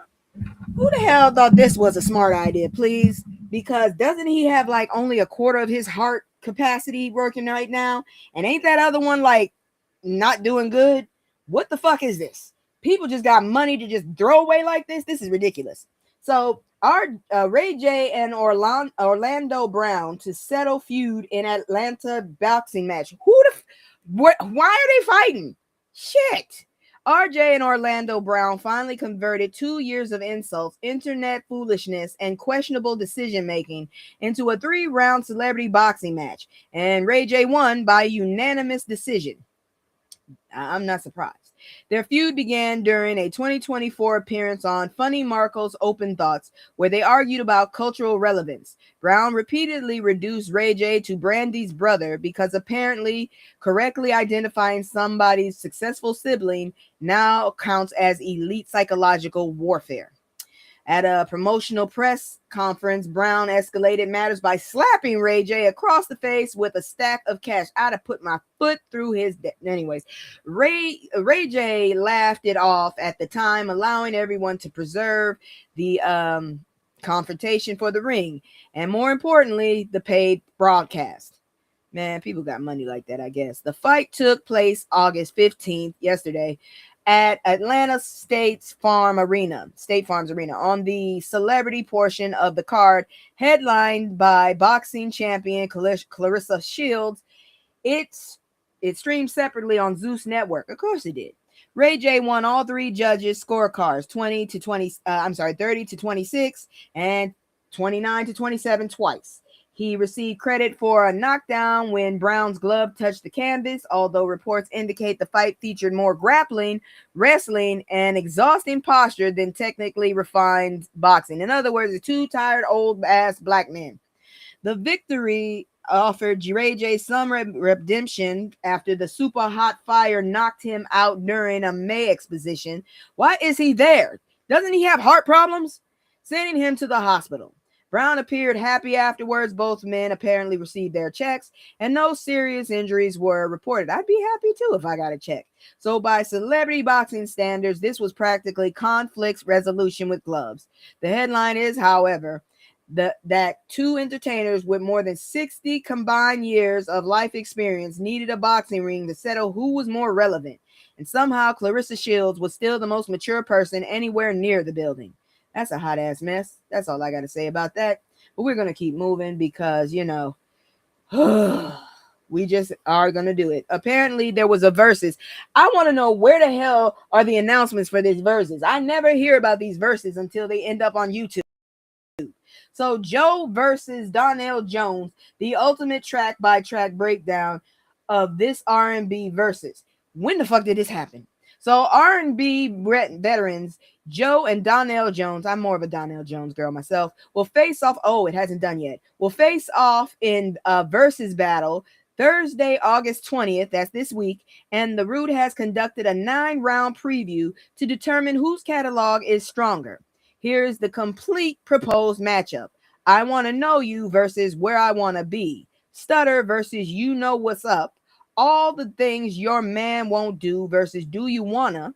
Who the hell thought this was a smart idea, please? Because doesn't he have like only a quarter of his heart capacity working right now? And ain't that other one like not doing good? What the fuck is this? People just got money to just throw away like this? This is ridiculous. So our Ray J and Orlando Brown to settle feud in Atlanta boxing match. Why are they fighting? Shit. RJ and Orlando Brown finally converted 2 years of insults, internet foolishness, and questionable decision-making into a 3-round celebrity boxing match, and Ray J won by unanimous decision. I'm not surprised. Their feud began during a 2024 appearance on Funny Marco's Open Thoughts, where they argued about cultural relevance. Brown repeatedly reduced Ray J to Brandy's brother because apparently correctly identifying somebody's successful sibling now counts as elite psychological warfare. At a promotional press conference, Brown escalated matters by slapping Ray J across the face with a stack of cash. I'd have put my foot through his anyways. Ray J laughed it off at the time, allowing everyone to preserve the confrontation for the ring, and more importantly, the paid broadcast. Man, people got money like that, I guess. The fight took place August 15th, yesterday, at Atlanta State Farm's Arena on the celebrity portion of the card, headlined by boxing champion Clarissa Shields. It streamed separately on Zeus Network. Of course it did. Ray J won all three judges' scorecards, 30 to 26 and 29 to 27 twice. He received credit for a knockdown when Brown's glove touched the canvas, although reports indicate the fight featured more grappling, wrestling, and exhausting posture than technically refined boxing. In other words, two tired old ass black men. The victory offered Ray J some redemption after the super hot fire knocked him out during a May exposition. Why is he there? Doesn't he have heart problems? Sending him to the hospital. Brown appeared happy afterwards. Both men apparently received their checks, and no serious injuries were reported. I'd be happy too if I got a check. So by celebrity boxing standards, this was practically conflict resolution with gloves. The headline is, however, that two entertainers with more than 60 combined years of life experience needed a boxing ring to settle who was more relevant. And somehow Clarissa Shields was still the most mature person anywhere near the building. That's a hot ass mess. That's all I got to say about that. But we're going to keep moving because, we just are going to do it. Apparently there was a versus. I want to know where the hell are the announcements for these verses. I never hear about these verses until they end up on YouTube. So Joe versus Donnell Jones, the ultimate track by track breakdown of this R&B versus. When the fuck did this happen? So R&B veterans Joe and Donnell Jones, I'm more of a Donnell Jones girl myself, will face off. Oh, it hasn't done yet. Will face off in a versus battle Thursday, August 20th. That's this week. And the Root has conducted a 9-round preview to determine whose catalog is stronger. Here's the complete proposed matchup. I Want to Know You versus Where I Want to Be. Stutter versus You Know What's Up. All the Things Your Man Won't Do versus Do You Wanna.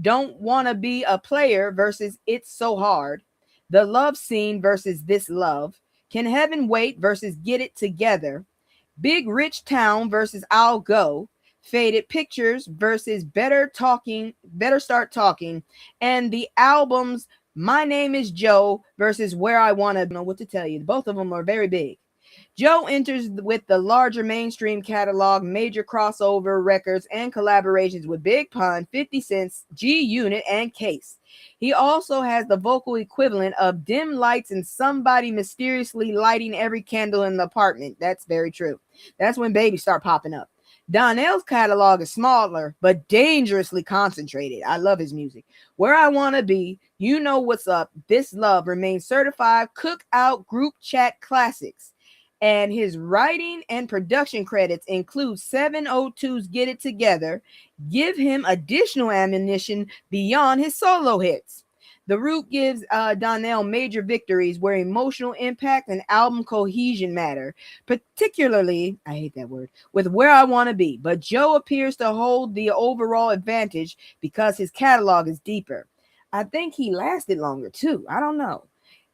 Don't Wanna Be a Player versus It's So Hard. The Love Scene versus This Love. Can Heaven Wait versus Get It Together. Big Rich Town versus I'll Go. Faded Pictures versus Better Start Talking. And the albums My Name is Joe versus Where I Want to Know What to Tell You. Both of them are very big. Joe enters with the larger mainstream catalog, major crossover records, and collaborations with Big Pun, 50 Cent, G Unit, and Case. He also has the vocal equivalent of dim lights and somebody mysteriously lighting every candle in the apartment. That's very true. That's when babies start popping up. Donnell's catalog is smaller, but dangerously concentrated. I love his music. Where I Want to Be, You Know What's Up, This Love remains certified cookout group chat classics. And his writing and production credits include 702's Get It Together, give him additional ammunition beyond his solo hits. The Root gives Donnell major victories where emotional impact and album cohesion matter, particularly, I hate that word, with Where I Want to Be. But Joe appears to hold the overall advantage because his catalog is deeper. I think he lasted longer too. I don't know.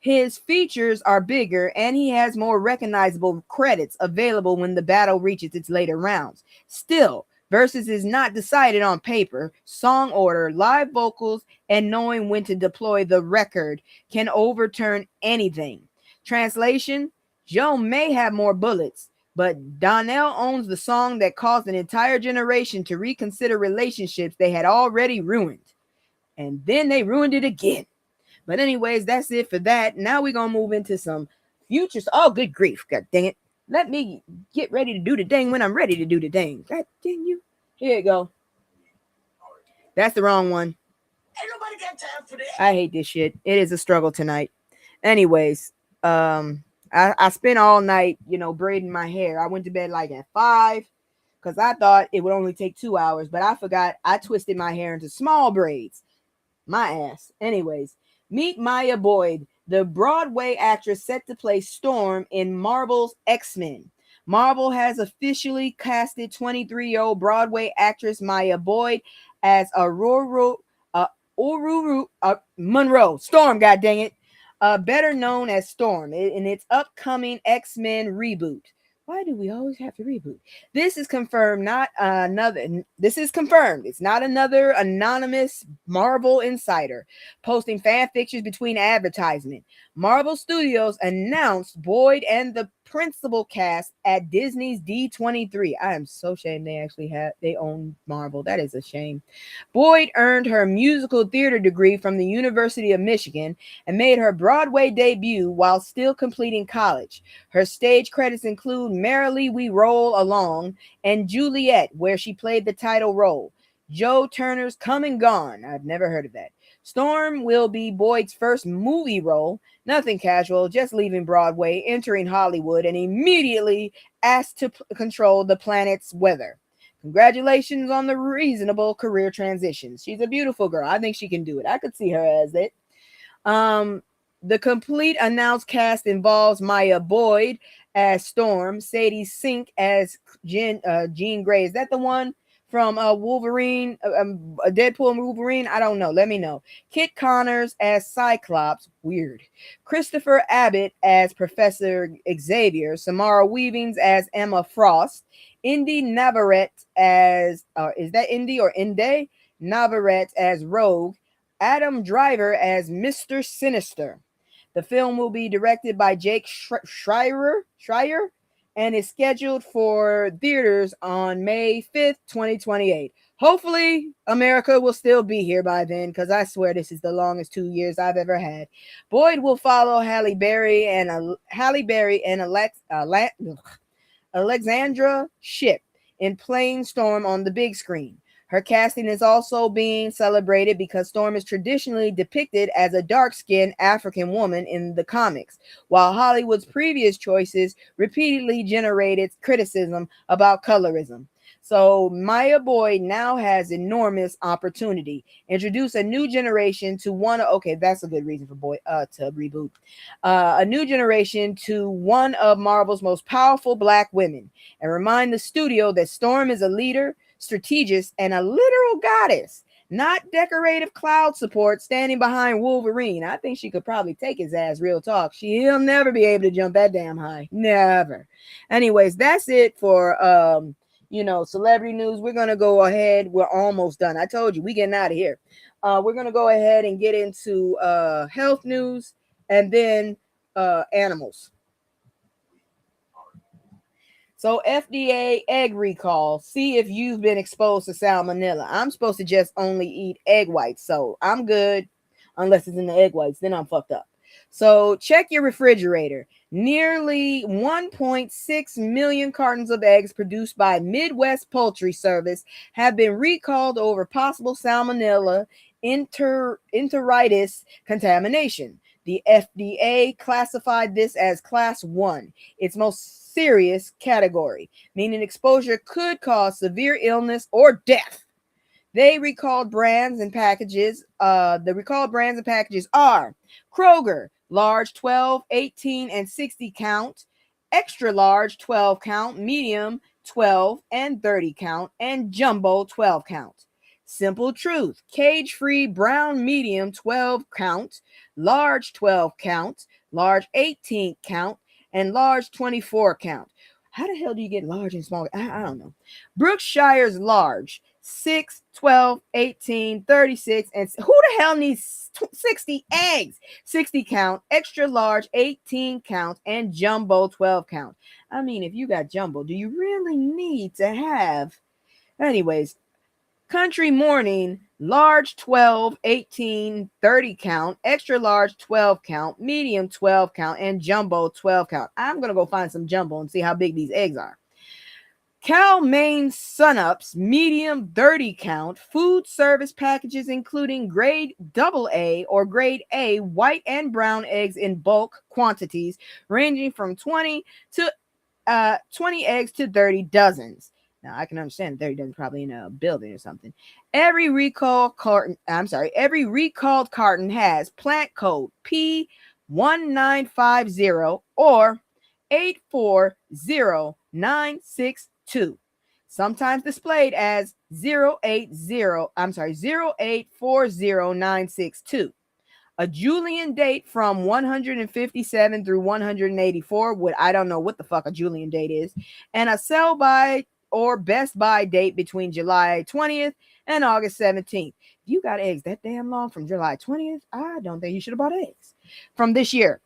His features are bigger and he has more recognizable credits available when the battle reaches its later rounds. Still, versus is not decided on paper. Song order, live vocals, and knowing when to deploy the record can overturn anything. Translation: Joe may have more bullets, but Donnell owns the song that caused an entire generation to reconsider relationships they had already ruined. And then they ruined it again. But anyways, that's it for that. Now we're going to move into some futures. Oh, good grief. God dang it. Let me get ready to do the dang when I'm ready to do the dang. God dang you. Here you go. That's the wrong one. Ain't nobody got time for that. I hate this shit. It is a struggle tonight. Anyways, I spent all night, braiding my hair. I went to bed like at 5 because I thought it would only take 2 hours, but I forgot I twisted my hair into small braids. My ass. Anyways. Meet Maya Boyd, the Broadway actress set to play Storm in Marvel's X-Men. Marvel has officially casted 23-year-old Broadway actress Maya Boyd as Ororo Monroe. Storm, goddanit. Better known as Storm in its upcoming X-Men reboot. Why do we always have to reboot? This is confirmed, not another. This is confirmed. It's not another anonymous Marvel insider posting fan fictions between advertisement. Marvel Studios announced Boyd and the principal cast at Disney's D23. I am so ashamed they own Marvel. That is a shame. Boyd earned her musical theater degree from the University of Michigan and made her Broadway debut while still completing college. Her stage credits include Merrily We Roll Along and Juliet, where she played the title role. Joe Turner's Come and Gone. I've never heard of that. Storm will be Boyd's first movie role. Nothing casual, just leaving Broadway, entering Hollywood, and immediately asked to control the planet's weather. Congratulations on the reasonable career transitions. She's a beautiful girl. I think she can do it. I could see her as it. The complete announced cast involves Maya Boyd as Storm, Sadie Sink as Jean Grey. Is that the one from Wolverine, Deadpool and Wolverine? I don't know. Let me know. Kit Connors as Cyclops. Weird. Christopher Abbott as Professor Xavier. Samara Weavings as Emma Frost. Indy Navarrete as, is that Indy or Inde? Navarrete as Rogue. Adam Driver as Mr. Sinister. The film will be directed by Jake Schreier and is scheduled for theaters on May 5th, 2028. Hopefully, America will still be here by then, because I swear this is the longest 2 years I've ever had. Boyd will follow Halle Berry and Alexandra Shipp in playing Storm on the big screen. Her casting is also being celebrated because Storm is traditionally depicted as a dark-skinned African woman in the comics, while Hollywood's previous choices repeatedly generated criticism about colorism. So Maya Boyd now has enormous opportunity. Introduce a new generation to one. Okay, that's a good reason for Boyd to reboot. A new generation to one of Marvel's most powerful Black women, and remind the studio that Storm is a leader, strategist, and a literal goddess, not decorative cloud support standing behind Wolverine. I think she could probably take his ass, real talk. He'll never be able to jump that damn high. Never. Anyways, that's it for celebrity news. We're gonna go ahead. We're almost done. I told you we getting out of here. We're gonna go ahead and get into health news and then animals. So FDA egg recall. See if you've been exposed to salmonella. I'm supposed to just only eat egg whites, so I'm good unless it's in the egg whites. Then I'm fucked up. So check your refrigerator. Nearly 1.6 million cartons of eggs produced by Midwest Poultry Service have been recalled over possible salmonella enteritis contamination. The FDA classified this as Class 1, its most serious category, meaning exposure could cause severe illness or death. They recalled brands and packages. The recalled brands and packages are Kroger, large 12, 18, and 60 count, extra large 12 count, medium 12 and 30 count, and jumbo 12 count. Simple Truth, cage-free brown medium 12 count, large 12 count, large 18 count, and large 24 count. How the hell do you get large and small? I don't know. Brookshire's large, 6, 12, 18, 36, and who the hell needs 60 eggs? 60 count, extra large 18 count, and jumbo 12 count. I mean, if you got jumbo, do you really need to have? Anyways, Country Morning, large 12, 18, 30 count, extra large 12 count, medium 12 count, and jumbo 12 count. I'm going to go find some jumbo and see how big these eggs are. Cal-Maine Sunups, medium 30 count, food service packages including grade AA or grade A white and brown eggs in bulk quantities ranging from 20 eggs to 30 dozens. Now, I can understand 30 dozens probably in a building or something. Every recalled carton has plant code P1950 or 840962, sometimes displayed as 0840962. a Julian date from 157 through 184, I don't know what the fuck a Julian date is, and a sell by or best buy date between July 20th and August 17th. If you got eggs that damn long from July 20th, I don't think you should have bought eggs from this year.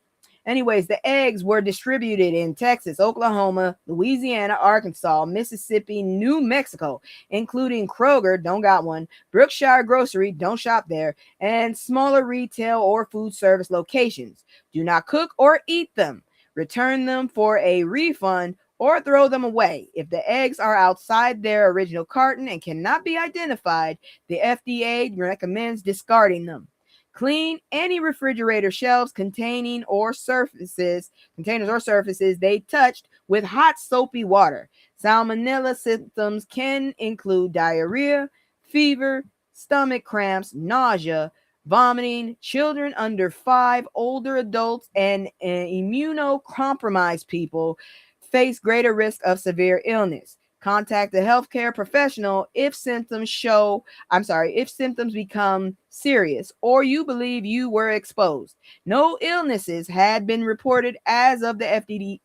Anyways, the eggs were distributed in Texas, Oklahoma, Louisiana, Arkansas, Mississippi, New Mexico, including Kroger, don't got one, Brookshire Grocery, don't shop there, and smaller retail or food service locations. Do not cook or eat them. Return them for a refund or throw them away. If the eggs are outside their original carton and cannot be identified, the FDA recommends discarding them. Clean any refrigerator shelves containers or surfaces they touched with hot soapy water. Salmonella symptoms can include diarrhea, fever, stomach cramps, nausea, vomiting. Children under 5, older adults, and immunocompromised people face greater risk of severe illness. Contact a healthcare professional if symptoms become serious or you believe you were exposed. No illnesses had been reported as of the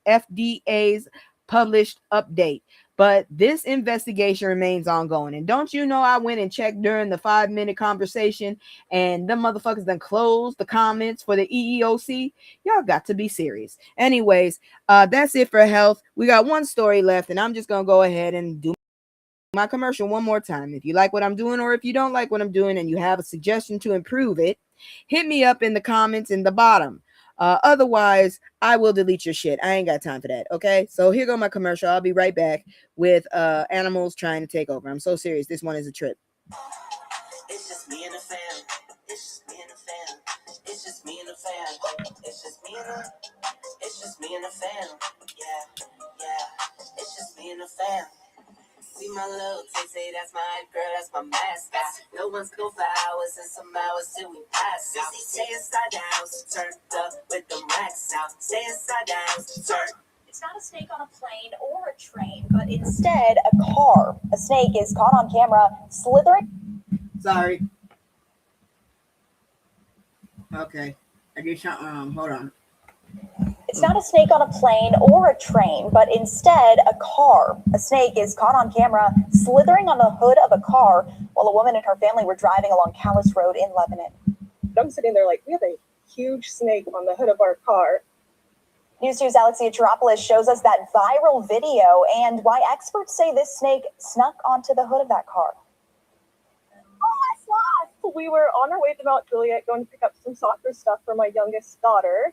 FDA's published update, but this investigation remains ongoing. And don't you know, I went and checked during the 5-minute conversation, and them motherfuckers done closed the comments for the EEOC. Y'all got to be serious. Anyways, that's it for health. We got one story left, and I'm just gonna go ahead and do my commercial one more time. If you like what I'm doing, or if you don't like what I'm doing and you have a suggestion to improve it, hit me up in the comments in the bottom. Otherwise, I will delete your shit. I ain't got time for that. Okay, so here go my commercial. I'll be right back with animals trying to take over. I'm so serious. This one is a trip. It's just me and the fam. It's just me and the fam. It's just me and the fam. It's just me and the. It's just me and the fam. Yeah, yeah. It's just me and the fam. See my little Tasia, that's my girl, that's my mascot. No one's go for hours and some hours till we pass out. Stay inside the house, turned up with the racks out. Stay inside the house, turned. It's not a snake on a plane or a train, but instead a car. A snake is caught on camera slithering. Sorry. Okay. I did something wrong. Hold on. It's not a snake on a plane or a train, but instead a car. A snake is caught on camera slithering on the hood of a car while a woman and her family were driving along Calais Road in Lebanon. I'm sitting there like, we have a huge snake on the hood of our car. News 2's Alexia Chiropoulos shows us that viral video and why experts say this snake snuck onto the hood of that car. We were on our way to Mount Juliet going to pick up some soccer stuff for my youngest daughter.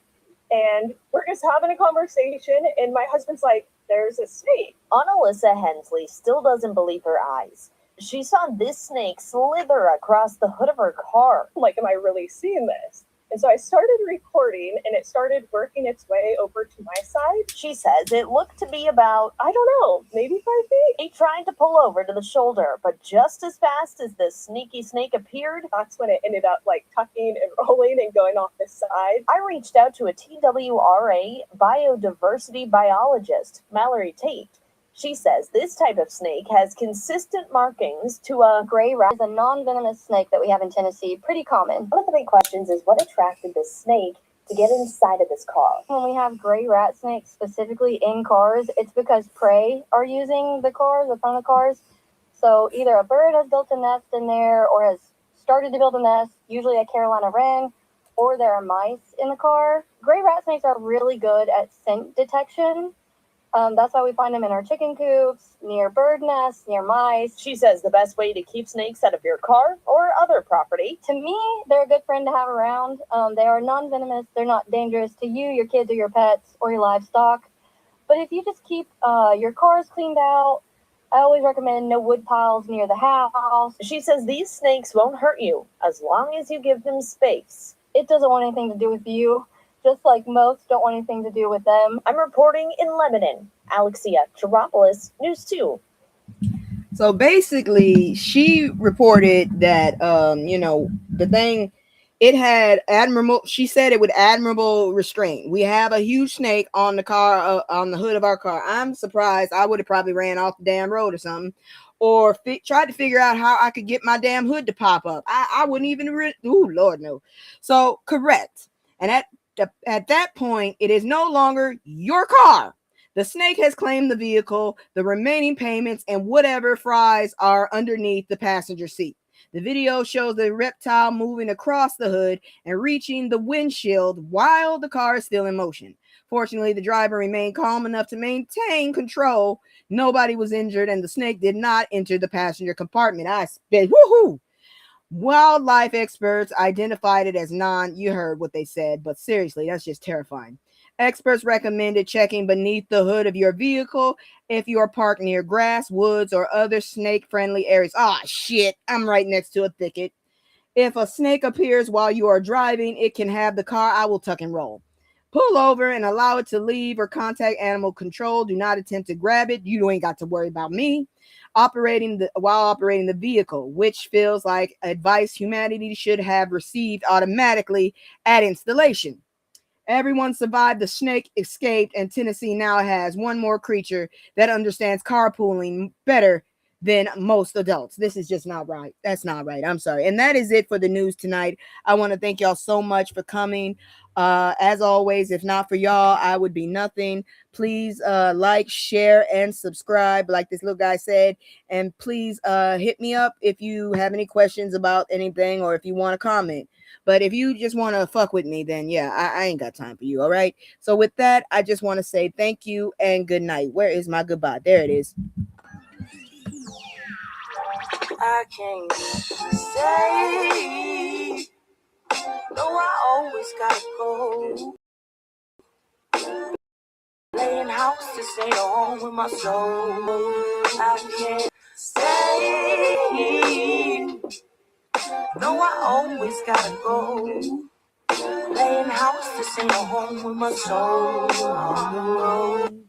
And we're just having a conversation, and my husband's like, there's a snake. Annalisa Hensley still doesn't believe her eyes. She saw this snake slither across the hood of her car. I'm like, am I really seeing this? And so I started recording, and it started working its way over to my side. She says it looked to be about, I don't know, maybe 5 feet. he tried to pull over to the shoulder, but just as fast as the sneaky snake appeared, That's when it ended up like tucking and rolling and going off the side. I reached out to a TWRA biodiversity biologist, Mallory Tate. She says this type of snake has consistent markings to a Gray rat is a non-venomous snake that we have in Tennessee, pretty common. One of the big questions is what attracted the snake to get inside of this car? When we have gray rat snakes specifically in cars, it's because prey are using the cars, the front of the cars. So either a bird has built a nest in there or has started to build a nest, usually a Carolina wren, or there are mice in the car. Gray rat snakes are really good at scent detection. That's why we find them in our chicken coops, near bird nests, near mice. She says the best way to keep snakes out of your car or other property. To me, they're a good friend to have around. They are non-venomous. They're not dangerous to you, your kids, or your pets, or your livestock. But if you just keep your cars cleaned out, I always recommend no wood piles near the house. She says these snakes won't hurt you as long as you give them space. It doesn't want anything to do with you, just like most don't want anything to do with them. I'm reporting in Lebanon. Alexia Chiropoulos, News 2. So basically, she reported that, the thing, it had she said it with admirable restraint. We have a huge snake on the car, on the hood of our car. I'm surprised. I would have probably ran off the damn road or something. or tried to figure out how I could get my damn hood to pop up. I wouldn't even, ooh, Lord, no. So, correct. And at that point, it is no longer your car. The snake has claimed the vehicle, the remaining payments, and whatever fries are underneath the passenger seat. The video shows the reptile moving across the hood and reaching the windshield while the car is still in motion. Fortunately, the driver remained calm enough to maintain control. Nobody was injured, and the snake did not enter the passenger compartment. I spit, woohoo! Wildlife experts identified it as you heard what they said, but seriously, that's just terrifying. Experts recommended checking beneath the hood of your vehicle if you are parked near grass, woods, or other snake-friendly areas. Ah, shit, I'm right next to a thicket. If a snake appears while you are driving, it can have the car. I will tuck and roll. Pull over and allow it to leave or contact animal control. Do not attempt to grab it. You ain't got to worry about me. While operating the vehicle, which feels like advice humanity should have received automatically at installation. Everyone survived. The snake escaped, and Tennessee now has one more creature that understands carpooling better than most adults. This is just not right. That's not right. I'm sorry. And that is it for the news tonight. I want to thank y'all so much for coming. As always, if not for y'all, I would be nothing. Please like, share, and subscribe, like this little guy said. And please hit me up if you have any questions about anything or if you want to comment. But if you just want to fuck with me, then yeah, I ain't got time for you. All right. So with that, I just want to say thank you and good night. Where is my goodbye? There it is. I can't say no, I always gotta go. Playing house, this ain't a home with my soul. I can't say no, I always gotta go. Playing house, this ain't a home with my soul. On the road.